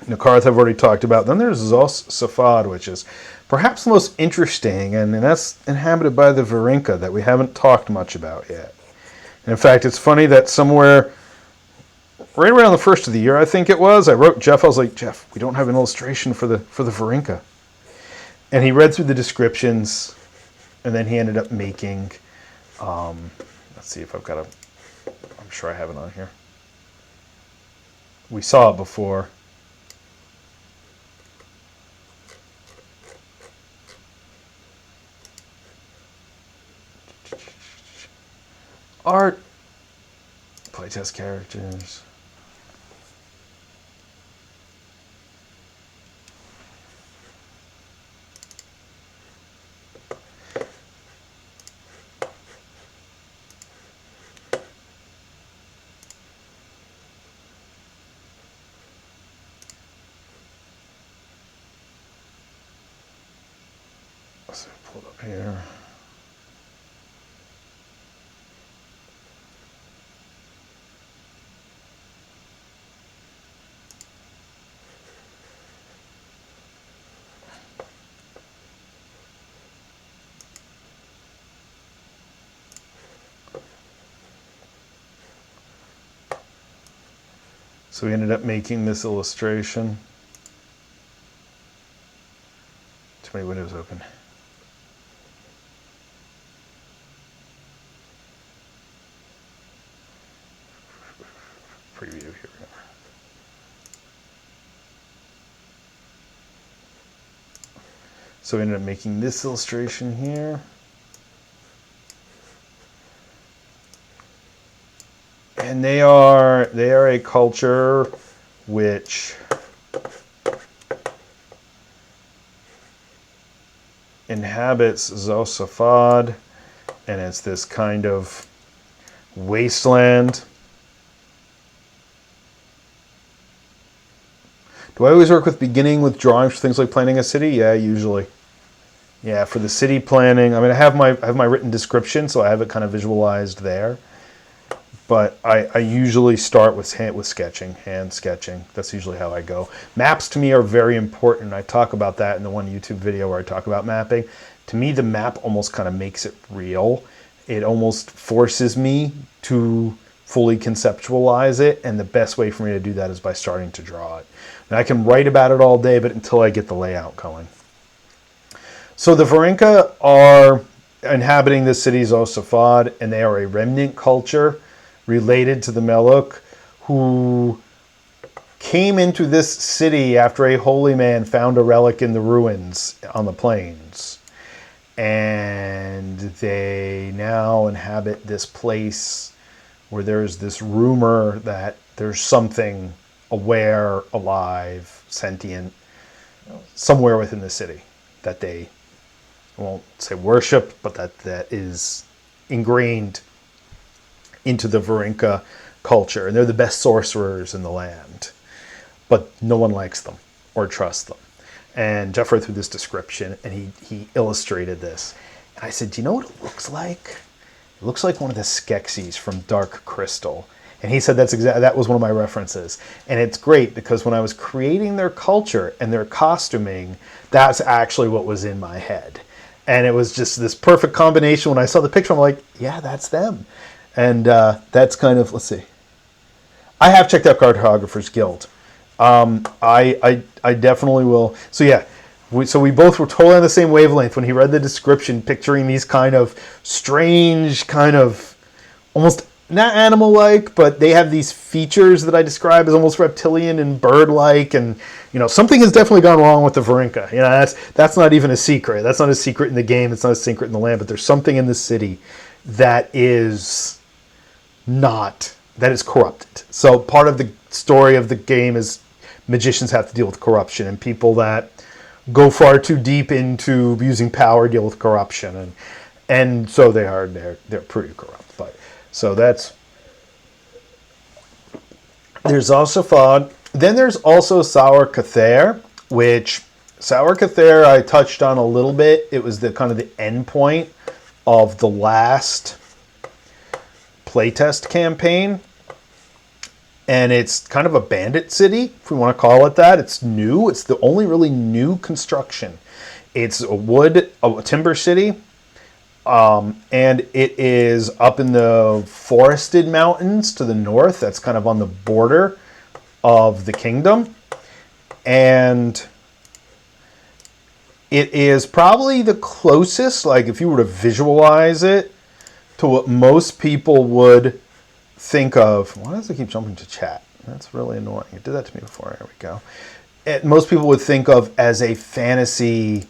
NaCarth I've already talked about. Then there's yog-sothoth, which is perhaps the most interesting, and that's inhabited by the Varinka that we haven't talked much about yet. And in fact, it's funny that somewhere right around the first of the year, I think it was, I wrote Jeff, I was like, Jeff, we don't have an illustration for the Varinka. And he read through the descriptions, and then he ended up making, let's see if I've got I'm sure I have it on here. We saw it before. Art, playtest characters. Let's pull it up here. So we ended up making this illustration. Too many windows open. Preview, here we are. So we ended up making this illustration here. And they are a culture which inhabits yog-sothoth, and it's this kind of Wasteland. Do I always work with beginning with drawings for things like planning a city? Yeah, usually. Yeah, for the city planning, I mean, I have my written description, so I have it kind of visualized there. But I usually start with sketching, hand sketching. That's usually how I go. Maps to me are very important. I talk about that in the one YouTube video where I talk about mapping. To me, the map almost kind of makes it real. It almost forces me to fully conceptualize it, and the best way for me to do that is by starting to draw it. And I can write about it all day, but until I get the layout going. So the Varinka are inhabiting the city Yog-sothoth, and they are a remnant culture related to the Meluk, who came into this city after a holy man found a relic in the ruins on the plains. And they now inhabit this place where there's this rumor that there's something aware, alive, sentient, somewhere within the city that they, I won't say worship, but that is ingrained into the Varinka culture. And they're the best sorcerers in the land. But no one likes them or trusts them. And Jeff read through this description, and he illustrated this. And I said, do you know what it looks like? It looks like one of the Skeksis from Dark Crystal. And he said that was one of my references. And it's great because when I was creating their culture and their costuming, that's actually what was in my head. And it was just this perfect combination. When I saw the picture, I'm like, yeah, that's them. And that's kind of, let's see. I have checked out Cartographers Guild. I definitely will. So yeah, we both were totally on the same wavelength when he read the description, picturing these kind of strange, kind of almost not animal-like, but they have these features that I describe as almost reptilian and bird-like, and something has definitely gone wrong with the Varinka. That's not even a secret. That's not a secret in the game. It's not a secret in the land. But there's something in the city that is corrupted. So part of the story of the game is magicians have to deal with corruption, and people that go far too deep into using power deal with corruption, and so they're pretty corrupt. But so there's also Yog-sothoth. Then there's also Sauerkathar, which Sauerkathar I touched on a little bit. It was the kind of the end point of the last playtest campaign. And it's kind of a bandit city, if we want to call it that. It's new. It's the only really new construction. It's a timber city. And it is up in the forested mountains to the north. That's kind of on the border of the kingdom. And it is probably the closest, like if you were to visualize it, to what most people would think of. Why does it keep jumping to chat? That's really annoying. It did that to me before. There we go. Most people would think of as a fantasy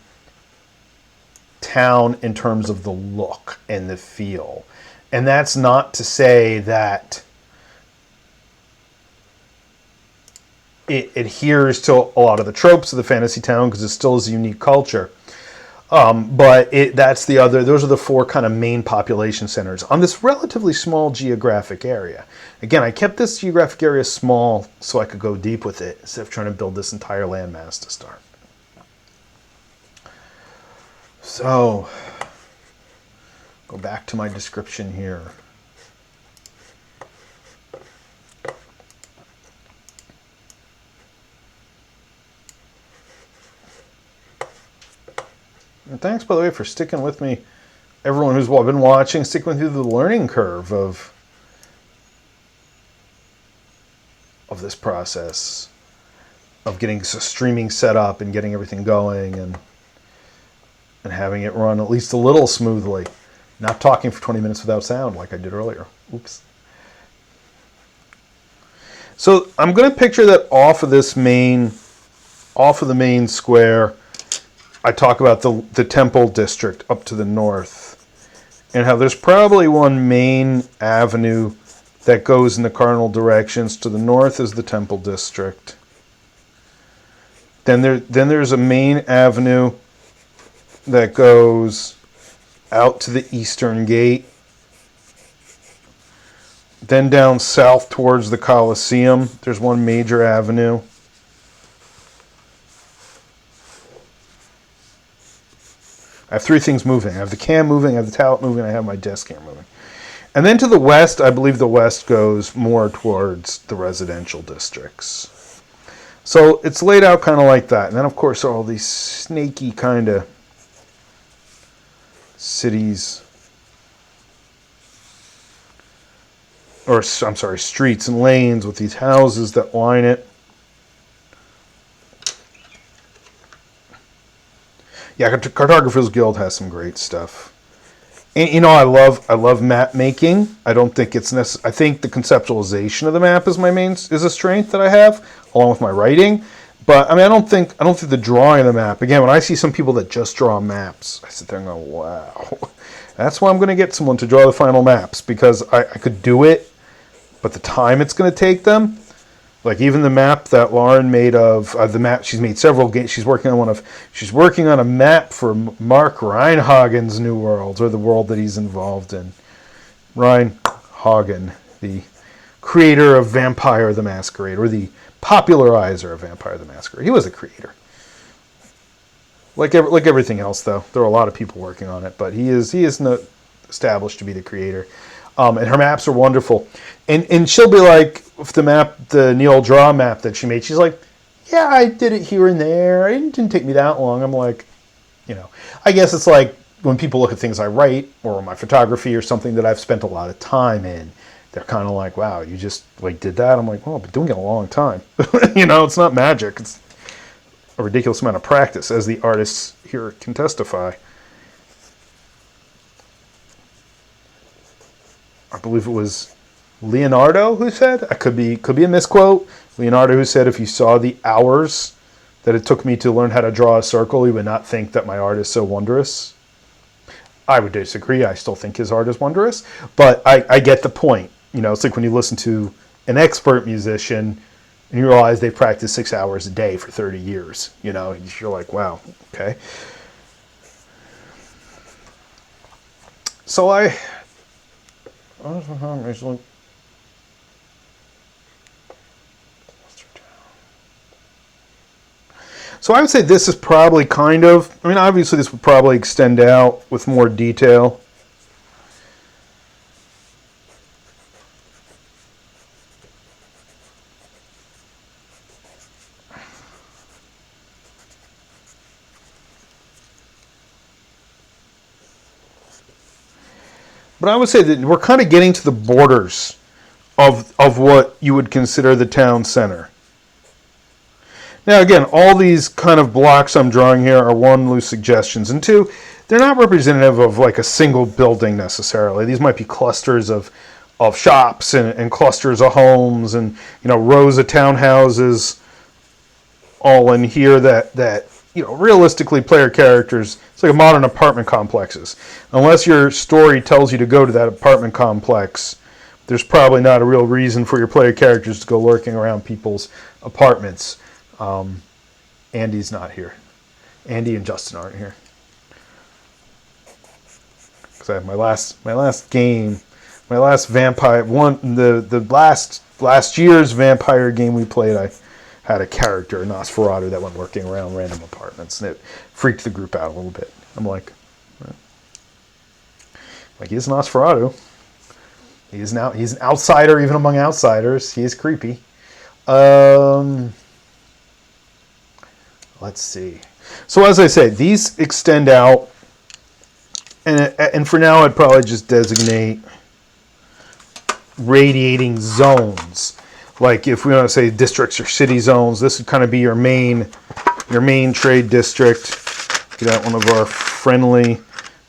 town in terms of the look and the feel. And that's not to say that it adheres to a lot of the tropes of the fantasy town, because it still is a unique culture. But those are the four kind of main population centers on this relatively small geographic area. Again, I kept this geographic area small so I could go deep with it instead of trying to build this entire landmass to start. So, go back to my description here. And thanks, by the way, for sticking with me. Everyone who's been watching, sticking with me through the learning curve of this process of getting streaming set up and getting everything going and having it run at least a little smoothly. Not talking for 20 minutes without sound like I did earlier. Oops. So I'm going to picture that off of the main square, I talk about the temple district up to the north, and how there's probably one main avenue that goes in the cardinal directions. To the north is the temple district. Then there's a main avenue that goes out to the eastern gate. Then down south towards the Coliseum, there's one major avenue. I have three things moving. I have the cam moving, I have the talent moving, I have my desk here moving. And then to the west, I believe the west goes more towards the residential districts. So it's laid out kind of like that. And then, of course, all these snaky kind of cities, or I'm sorry, streets and lanes with these houses that line it. Yeah, Cartographers Guild has some great stuff. And, you know, I love map making. I don't think it's necessary. I think the conceptualization of the map is is a strength that I have, along with my writing. But I mean, I don't think the drawing of the map. Again, when I see some people that just draw maps, I sit there and go, "Wow." That's why I'm going to get someone to draw the final maps, because I could do it, but the time it's going to take them. Like even the map that Lauren made of the map, she's made several games. She's working on a map for Mark Reinhagen's New Worlds, or the world that he's involved in. Reinhagen, the creator of Vampire the Masquerade, or the popularizer of Vampire the Masquerade. He was a creator. Like everything else, though, there are a lot of people working on it, but he is not established to be the creator. And her maps are wonderful. And she'll be like, if the Neil Draw map that she made, she's like, yeah, I did it here and there. It didn't take me that long. I'm like, you know, I guess it's like when people look at things I write or my photography or something that I've spent a lot of time in, they're kind of like, wow, you just like did that? I'm like, well, I've been doing it a long time. You know, it's not magic. It's a ridiculous amount of practice, as the artists here can testify. I believe it was Leonardo who said, I could be a misquote, Leonardo who said, if you saw the hours that it took me to learn how to draw a circle, you would not think that my art is so wondrous. I would disagree. I still think his art is wondrous, but I get the point. You know, it's like when you listen to an expert musician and you realize they practice 6 hours a day for 30 years. You know, you're like, wow, okay. So So I would say this is probably kind of, I mean, obviously this would probably extend out with more detail. But I would say that we're kind of getting to the borders of what you would consider the town center. Now, again, all these kind of blocks I'm drawing here are, one, loose suggestions, and two, they're not representative of like a single building necessarily. These might be clusters of shops and clusters of homes and, you know, rows of townhouses all in here that you know, realistically player characters, it's like a modern apartment complexes. Unless your story tells you to go to that apartment complex, there's probably not a real reason for your player characters to go lurking around people's apartments. Andy's not here. Andy and Justin aren't here. Because I have my last game, my last vampire the last year's vampire game we played, I had a character, Nosferatu, that went lurking around random apartments, and it freaked the group out a little bit. I'm like he's Nosferatu. He's an outsider even among outsiders. He is creepy. Let's see. So as I say, these extend out, and for now I'd probably just designate radiating zones. Like if we want to say districts or city zones, this would kind of be your main trade district. Get out one of our friendly,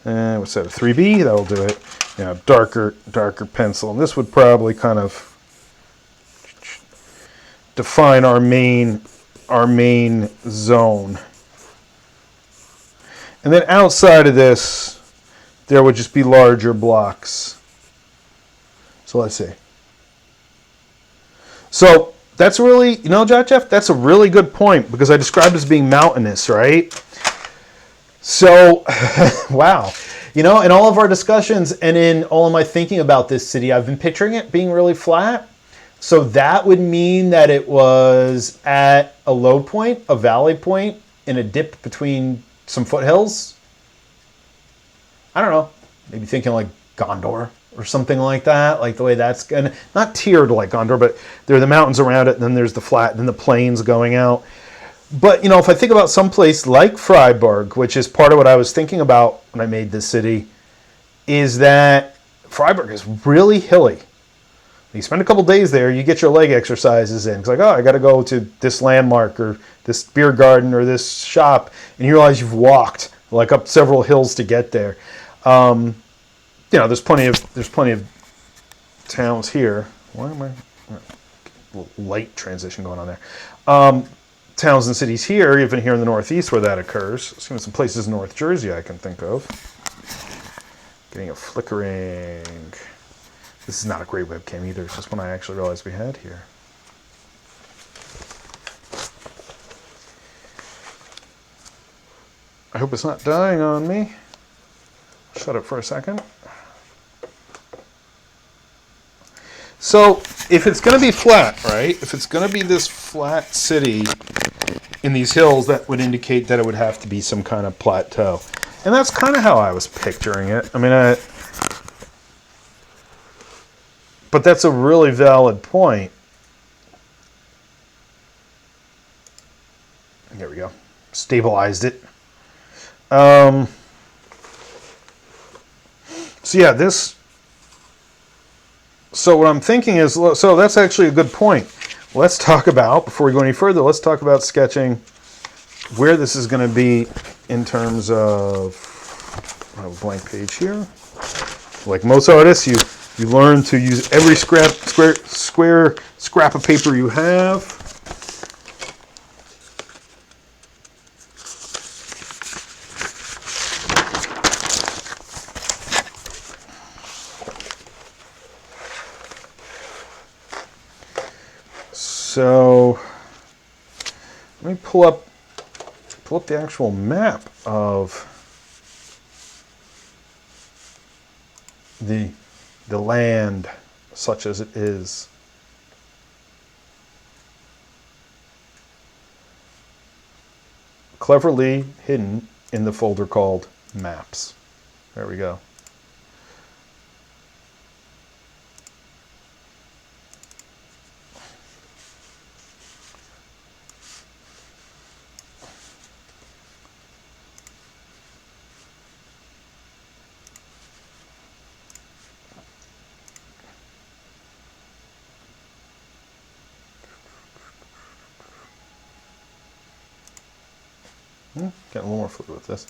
what's that, a 3B? That'll do it. Yeah, darker pencil. And this would probably kind of define our main zone. And then outside of this, there would just be larger blocks. So let's see. So that's really, Jeff, that's a really good point, because I described it as being mountainous, right? So, wow. In all of our discussions and in all of my thinking about this city, I've been picturing it being really flat. So that would mean that it was at a low point, a valley point, in a dip between some foothills. I don't know. Maybe thinking like Gondor or something like that, like the way that's gonna, not tiered like Gondor, but there are the mountains around it, and then there's the flat, and then the plains going out. But, if I think about some place like Freiburg, which is part of what I was thinking about when I made this city, is that Freiburg is really hilly. You spend a couple days there, you get your leg exercises in. It's like, oh, I got to go to this landmark or this beer garden or this shop, and you realize you've walked like up several hills to get there. There's plenty of towns here. Why am I? A little light transition going on there. Towns and cities here, even here in the Northeast where that occurs. Some places in North Jersey I can think of. Getting a flickering. This is not a great webcam either. It's just one I actually realized we had here. I hope it's not dying on me. Shut up for a second. So, if it's going to be flat, right? If it's going to be this flat city in these hills, that would indicate that it would have to be some kind of plateau. And that's kind of how I was picturing it. But that's a really valid point. There we go. Stabilized it. So yeah, so what I'm thinking is, so that's actually a good point. Let's talk about, before we go any further, let's talk about sketching where this is going to be in terms of, I have a blank page here. Like most artists, you learn to use every square scrap of paper you have. So let me pull up the actual map of the land such as it is. Cleverly hidden in the folder called Maps. There we go. Getting a little more fluid with this.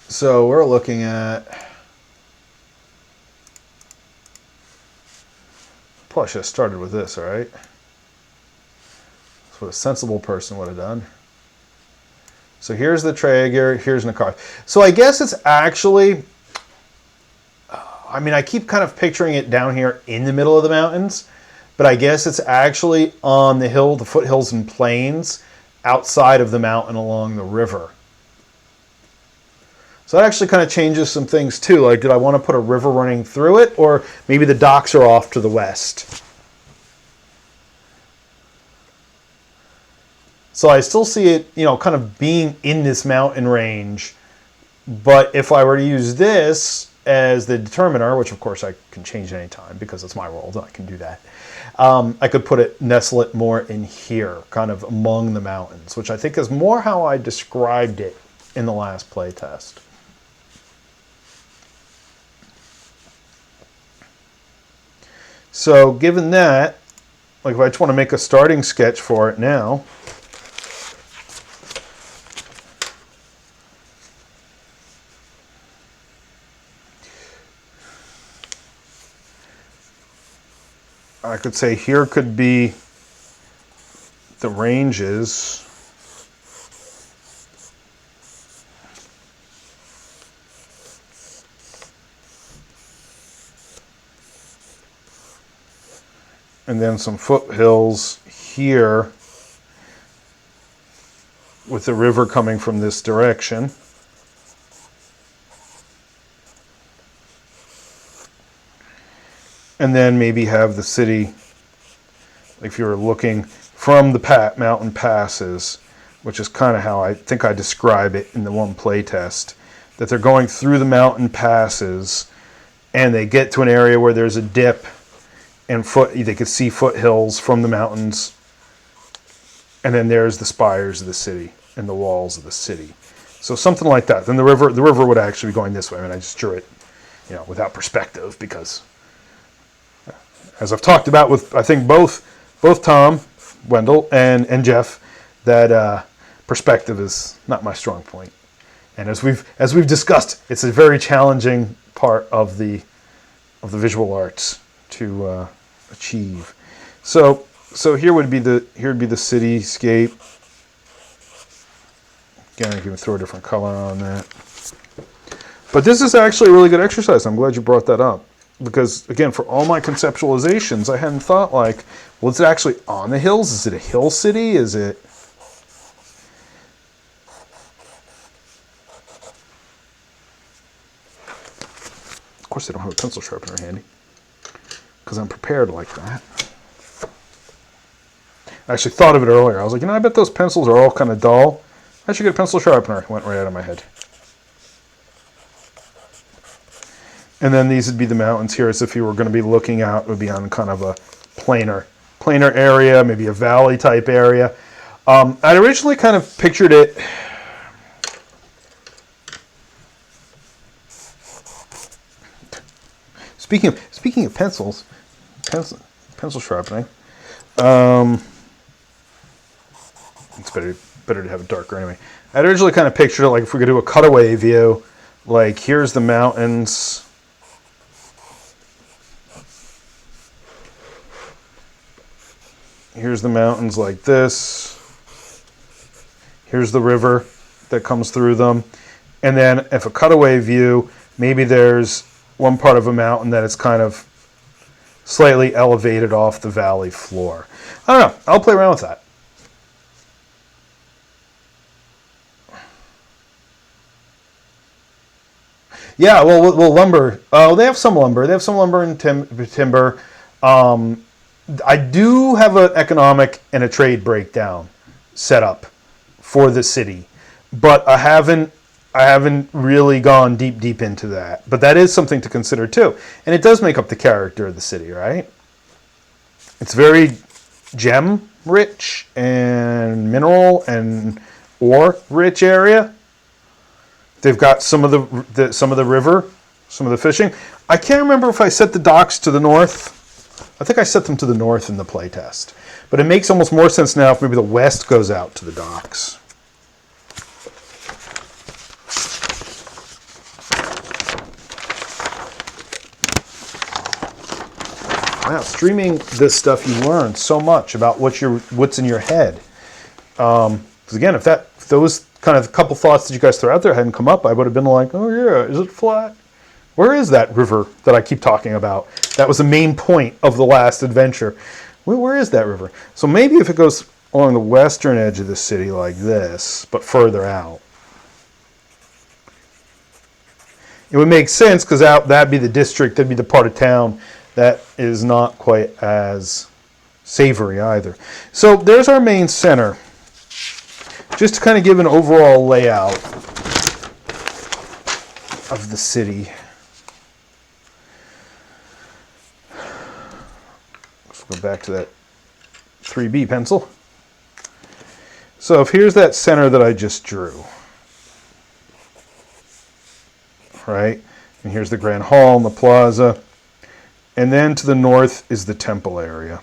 So we're looking at, probably should have started with this, all right? That's what a sensible person would have done. So here's the Traeger, here's NaCarth. So I guess it's actually, I keep kind of picturing it down here in the middle of the mountains, but I guess it's actually on the hill, the foothills and plains, outside of the mountain along the river. So that actually kind of changes some things too. Like, did I want to put a river running through it, or maybe the docks are off to the west? So I still see it, kind of being in this mountain range. But if I were to use this as the determiner, which of course I can change at any time because it's my world and I can do that, I could nestle it more in here, kind of among the mountains, which I think is more how I described it in the last play test. So given that, like if I just want to make a starting sketch for it now, I could say here could be the ranges. And then some foothills here, with the river coming from this direction. And then maybe have the city, if you were looking from the mountain passes, which is kind of how I think I describe it in the one playtest, that they're going through the mountain passes and they get to an area where there's a dip and they could see foothills from the mountains, and then there's the spires of the city and the walls of the city. So something like that. Then the river would actually be going this way. I mean, I just drew it, without perspective because, as I've talked about with I think both Tom, Wendell, and Jeff, that perspective is not my strong point. And as we've discussed, it's a very challenging part of the visual arts to achieve. So here would be the cityscape. Again, I can throw a different color on that. But this is actually a really good exercise. I'm glad you brought that up. Because, again, for all my conceptualizations, I hadn't thought well, is it actually on the hills? Is it a hill city? Is it... Of course, I don't have a pencil sharpener handy. Because I'm prepared like that. I actually thought of it earlier. I was like, I bet those pencils are all kind of dull. I should get a pencil sharpener. It went right out of my head. And then these would be the mountains here, as if you were going to be looking out. It would be on kind of a planar area, maybe a valley type area. I'd originally kind of pictured it. Speaking of pencil sharpening. It's better to have it darker anyway. I'd originally kind of pictured it like if we could do a cutaway view, like here's the mountains. Here's the mountains like this. Here's the river that comes through them. And then if a cutaway view, maybe there's one part of a mountain that is kind of slightly elevated off the valley floor. I don't know. I'll play around with that. Yeah, well, lumber. Oh, they have some lumber. They have some lumber and timber. I do have an economic and a trade breakdown set up for the city, but I haven't really gone deep into that. But that is something to consider too, and it does make up the character of the city, right? It's very gem rich and mineral and ore rich area. They've got some of the river, some of the fishing. I can't remember if I set the docks to the north. I think I set them to the north in the playtest. But it makes almost more sense now if maybe the west goes out to the docks. Wow, streaming this stuff, you learn so much about what's in your head. Because again, if those kind of couple thoughts that you guys threw out there hadn't come up, I would have been like, oh yeah, is it flat? Where is that river that I keep talking about? That was the main point of the last adventure. Where is that river? So maybe if it goes along the western edge of the city like this, but further out, it would make sense because that'd be the district, that'd be the part of town that is not quite as savory either. So there's our main center. Just to kind of give an overall layout of the city. Let's go back to that 3B pencil. So if here's that center that I just drew, right? And here's the Grand Hall and the plaza. And then to the north is the temple area.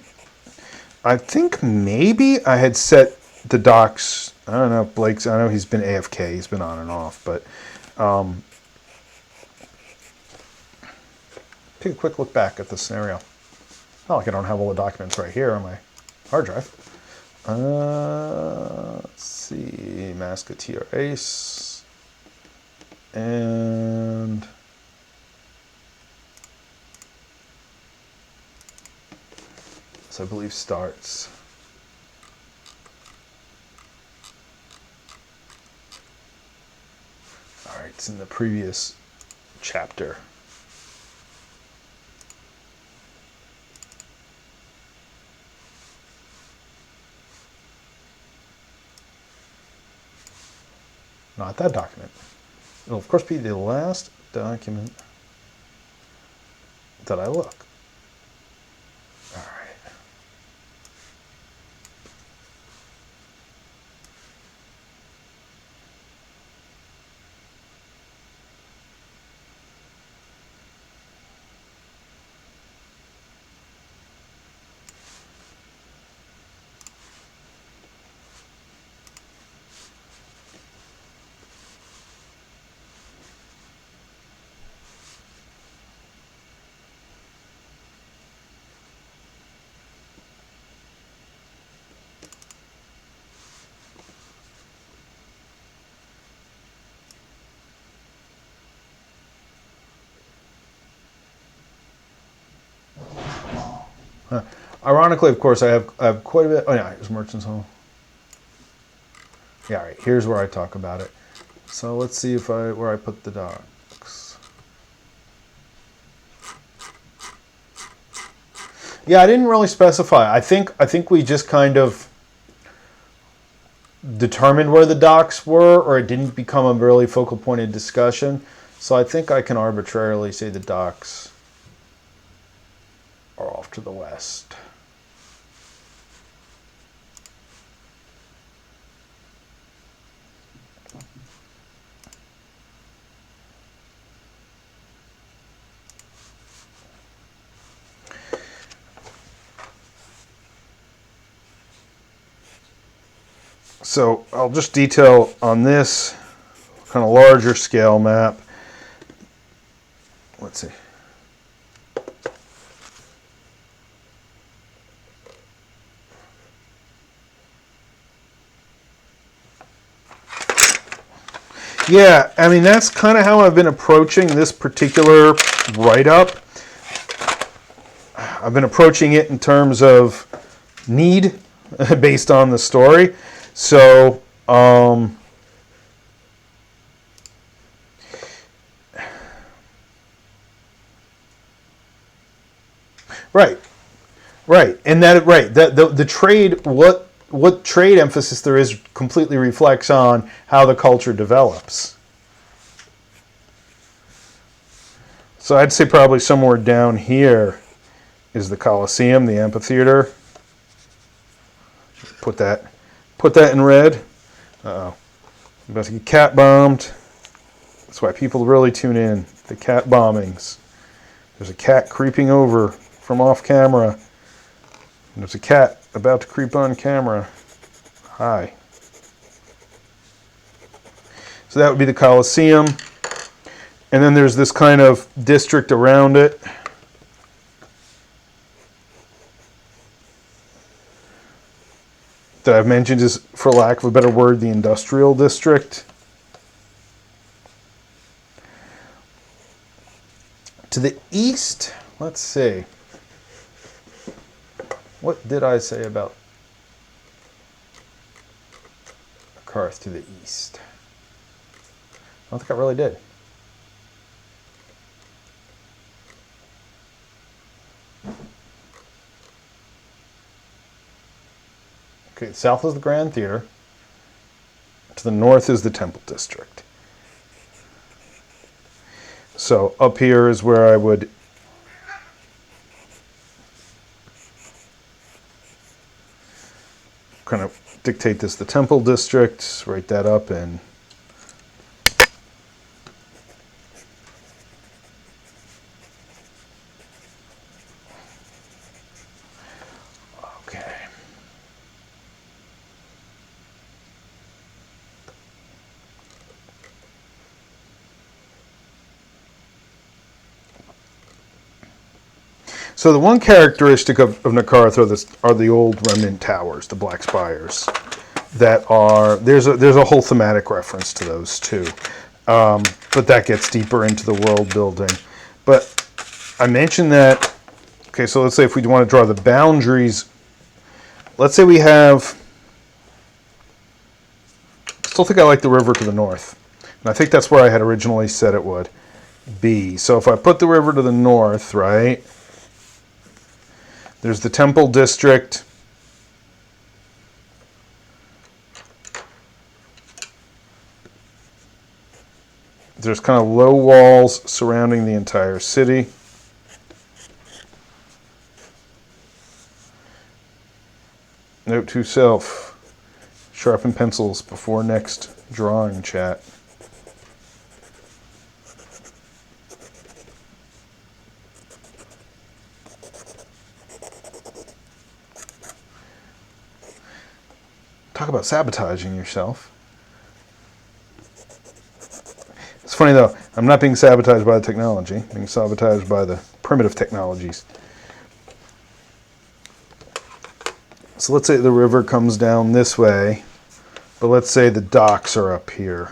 I think maybe I had set the docks. I don't know if Blake's, I know he's been AFK, he's been on and off, but take a quick look back at the scenario. Not like I don't have all the documents right here on my hard drive. Let's see, Musketeer Ace, and this I believe starts. It's in the previous chapter. Not that document. It'll of course be the last document that I look. All right. Ironically, of course, I have quite a bit. Oh yeah, here's Merchant's Hall. Yeah, all right. Here's where I talk about it. So let's see if where I put the docs. Yeah, I didn't really specify. I think we just kind of determined where the docs were, or it didn't become a really focal point of discussion. So I think I can arbitrarily say the docs are off to the west. So I'll just detail on this kind of larger scale map. Let's see. Yeah, I mean, that's kind of how I've been approaching this particular write-up. I've been approaching it in terms of need based on the story. So, right, and the trade, what trade emphasis there is completely reflects on how the culture develops. So I'd say probably somewhere down here is the Colosseum, the amphitheater. Put that in red. Uh-oh. I'm about to get cat bombed. That's why people really tune in. The cat bombings. There's a cat creeping over from off camera. And there's a cat about to creep on camera. Hi. So that would be the Colosseum. And then there's this kind of district around it. That I've mentioned is, for lack of a better word, the industrial district. To the east, let's see. What did I say about NaCarth to the east? I don't think I really did. Okay, south is the Grand Theater. To the north is the Temple District. So up here is where I would kind of dictate this, the Temple District, write that up and okay. So the one characteristic of NaCarth are the old remnant towers, the black spires, that are, there's a whole thematic reference to those too, but that gets deeper into the world building. But I mentioned that, okay, so let's say if we want to draw the boundaries, let's say we have, I still think I like the river to the north. And I think that's where I had originally said it would be. So if I put the river to the north, right, there's the Temple District. There's kind of low walls surrounding the entire city. Note to self, sharpen pencils before next drawing, chat. Talk about sabotaging yourself. It's funny though, I'm not being sabotaged by the technology, I'm being sabotaged by the primitive technologies. So let's say the river comes down this way, but let's say the docks are up here.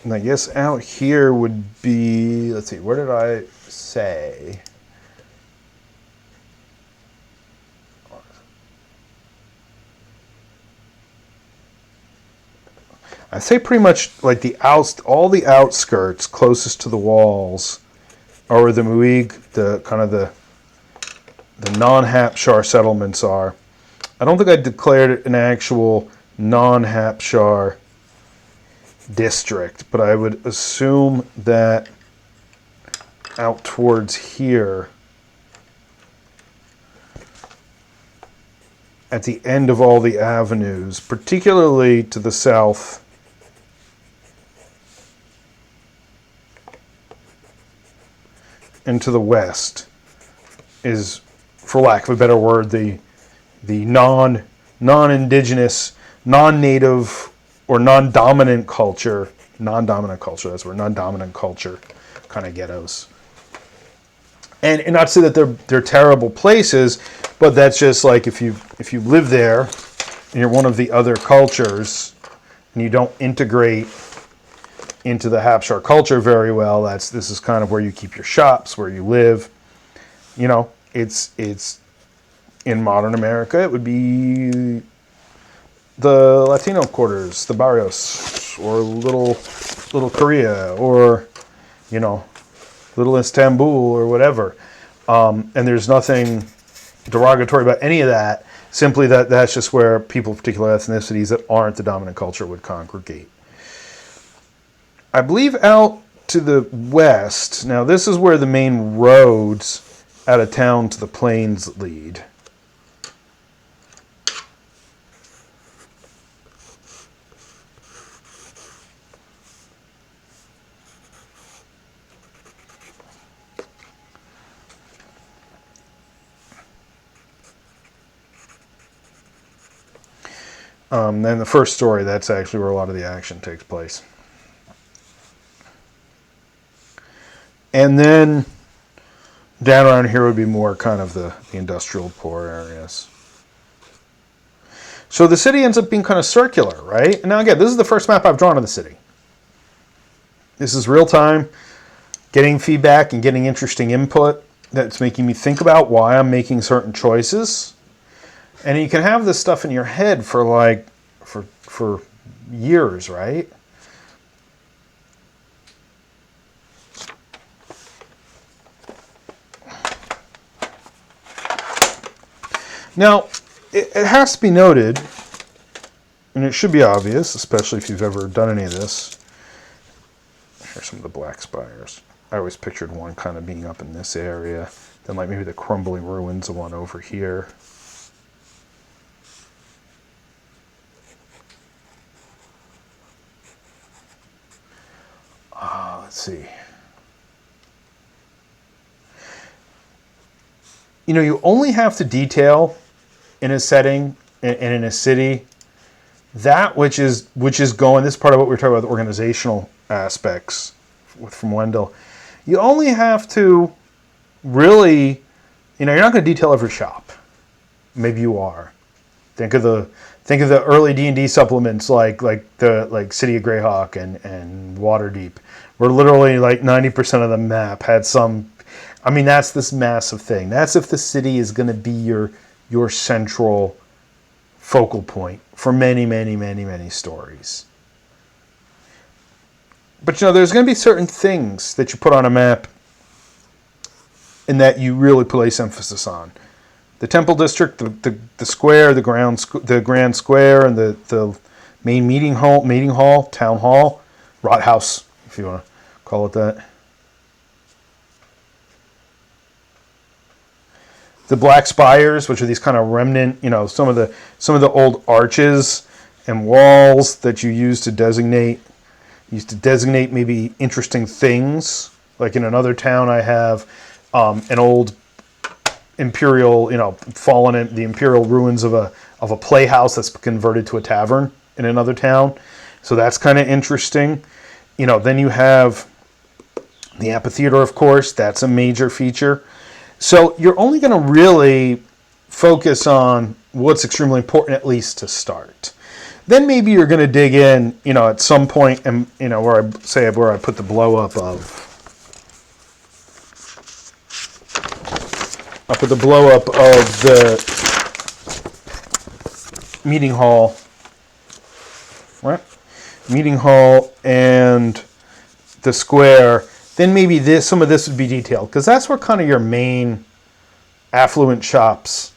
And I guess out here would be, let's see, where did I say? I say pretty much like all the outskirts closest to the walls are where the Muig, the kind of the non-Hapshar settlements are. I don't think I declared an actual non-Hapshar district, but I would assume that out towards here, at the end of all the avenues, particularly to the south, and to the west, is, for lack of a better word, the non-indigenous, non-native, or non-dominant culture, that's where non-dominant culture kind of ghettos. And not to say that they're terrible places, but that's just like if you live there and you're one of the other cultures and you don't integrate into the Hapshar culture very well, this is kind of where you keep your shops, where you live. You know, it's in modern America, it would be the Latino quarters, the barrios, or little Korea, or, you know, little Istanbul, or whatever. And there's nothing derogatory about any of that, simply that's just where people of particular ethnicities that aren't the dominant culture would congregate. I believe out to the west, now this is where the main roads out of town to the plains lead. Then the first story, that's actually where a lot of the action takes place. And then down around here would be more kind of the industrial poor areas. So the city ends up being kind of circular, right? And now again, this is the first map I've drawn of the city. This is real time, getting feedback and getting interesting input that's making me think about why I'm making certain choices. And you can have this stuff in your head for for years, right? Now, it has to be noted, and it should be obvious, especially if you've ever done any of this. Here's some of the black spires. I always pictured one kind of being up in this area, then like maybe the crumbling ruins of one over here. Let's see. You know, you only have to detail in a setting and in a city that which is going. This is part of what we were talking about, the organizational aspects from Wendell. You only have to really, you're not going to detail every shop. Maybe you are. Think of the early D&D supplements like City of Greyhawk and Waterdeep, where literally like 90% of the map had some. I mean, that's this massive thing. That's if the city is going to be your central focal point for many, many, many, many stories. But there's going to be certain things that you put on a map and that you really place emphasis on. The Temple District, the square, the Grand Square, and the main meeting hall, town hall, Rathaus, if you want to call it that. The Black Spires, which are these kind of remnant, some of the old arches and walls that you use to designate maybe interesting things. Like in another town, I have an old imperial, fallen in the imperial ruins of a playhouse that's converted to a tavern in another town. So that's kind of interesting. Then you have the amphitheater, of course. That's a major feature. So you're only going to really focus on what's extremely important, at least to start. Then maybe you're going to dig in, at some point, and where I put the blow up of. I put the blow up of the meeting hall, right? Meeting hall and the square. Then maybe some of this would be detailed, because that's where kind of your main affluent shops,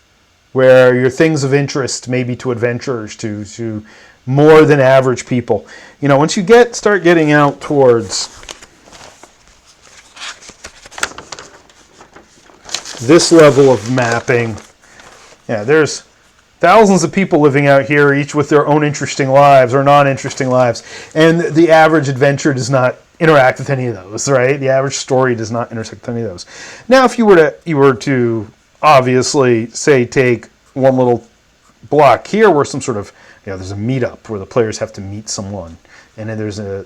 where your things of interest maybe to adventurers, to more than average people. Once you start getting out towards this level of mapping, there's thousands of people living out here, each with their own interesting lives or non-interesting lives, and the average adventurer does not interact with any of those, right? The average story does not intersect with any of those. Now, if you were to obviously say take one little block here where some sort of there's a meetup where the players have to meet someone, and then there's a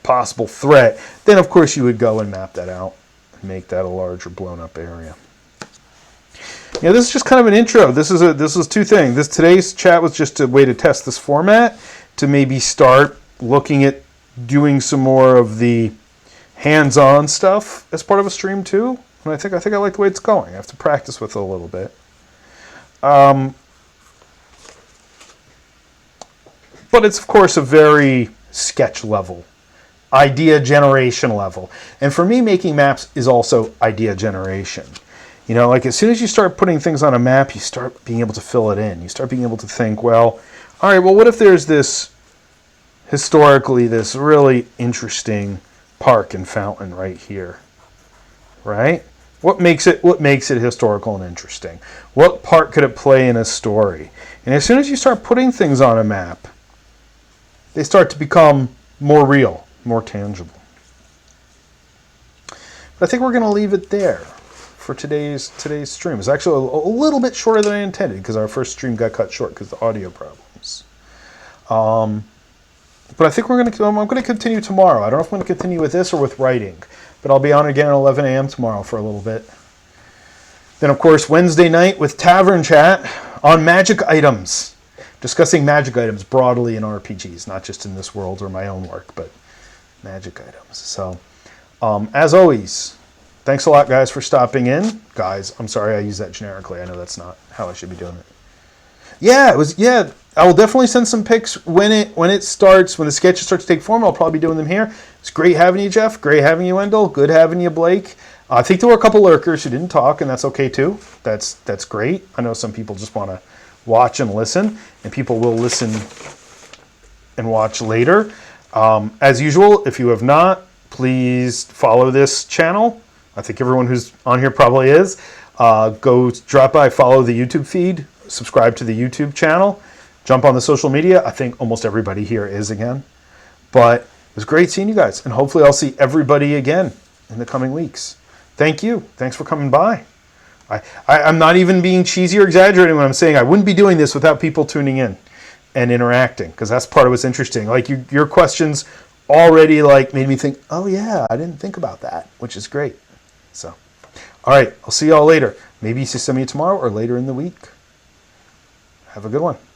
possible threat, then of course you would go and map that out and make that a larger blown up area. This is just kind of an intro. This is two things. Today's chat was just a way to test this format, to maybe start looking at doing some more of the hands-on stuff as part of a stream too. And I think I like the way it's going. I have to practice with it a little bit. But it's, of course, a very sketch level, idea generation level. And for me, making maps is also idea generation. Like as soon as you start putting things on a map, you start being able to fill it in. You start being able to think, well, all right, well, what if there's historically this really interesting park and fountain right here, right? What makes it historical and interesting? What part could it play in a story? And as soon as you start putting things on a map, they start to become more real, more tangible. But I think we're going to leave it there for today's stream. It's actually a little bit shorter than I intended, because our first stream got cut short because of the audio problems. But I think I'm going to continue tomorrow. I don't know if I'm going to continue with this or with writing, but I'll be on again at 11 a.m. tomorrow for a little bit. Then, of course, Wednesday night with Tavern Chat on magic items, discussing magic items broadly in RPGs, not just in this world or my own work, but magic items. So, as always, thanks a lot, guys, for stopping in. Guys, I'm sorry I use that generically. I know that's not how I should be doing it. Yeah, I will definitely send some pics when the sketches start to take form. I'll probably be doing them here. It's great having you, Jeff. Great having you, Wendell. Good having you, Blake. I think there were a couple lurkers who didn't talk, and that's okay too. That's great. I know some people just want to watch and listen, and people will listen and watch later. As usual, if you have not, please follow this channel. I think everyone who's on here probably is. Go drop by, follow the YouTube feed, subscribe to the YouTube channel, jump on the social media. I think almost everybody here is again. But it was great seeing you guys, and hopefully I'll see everybody again in the coming weeks. Thank you. Thanks for coming by. I'm not even being cheesy or exaggerating when I'm saying I wouldn't be doing this without people tuning in and interacting, because that's part of what's interesting. Like your questions already made me think, oh yeah, I didn't think about that, which is great. So, all right, I'll see y'all later. Maybe Sesame tomorrow or later in the week. Have a good one.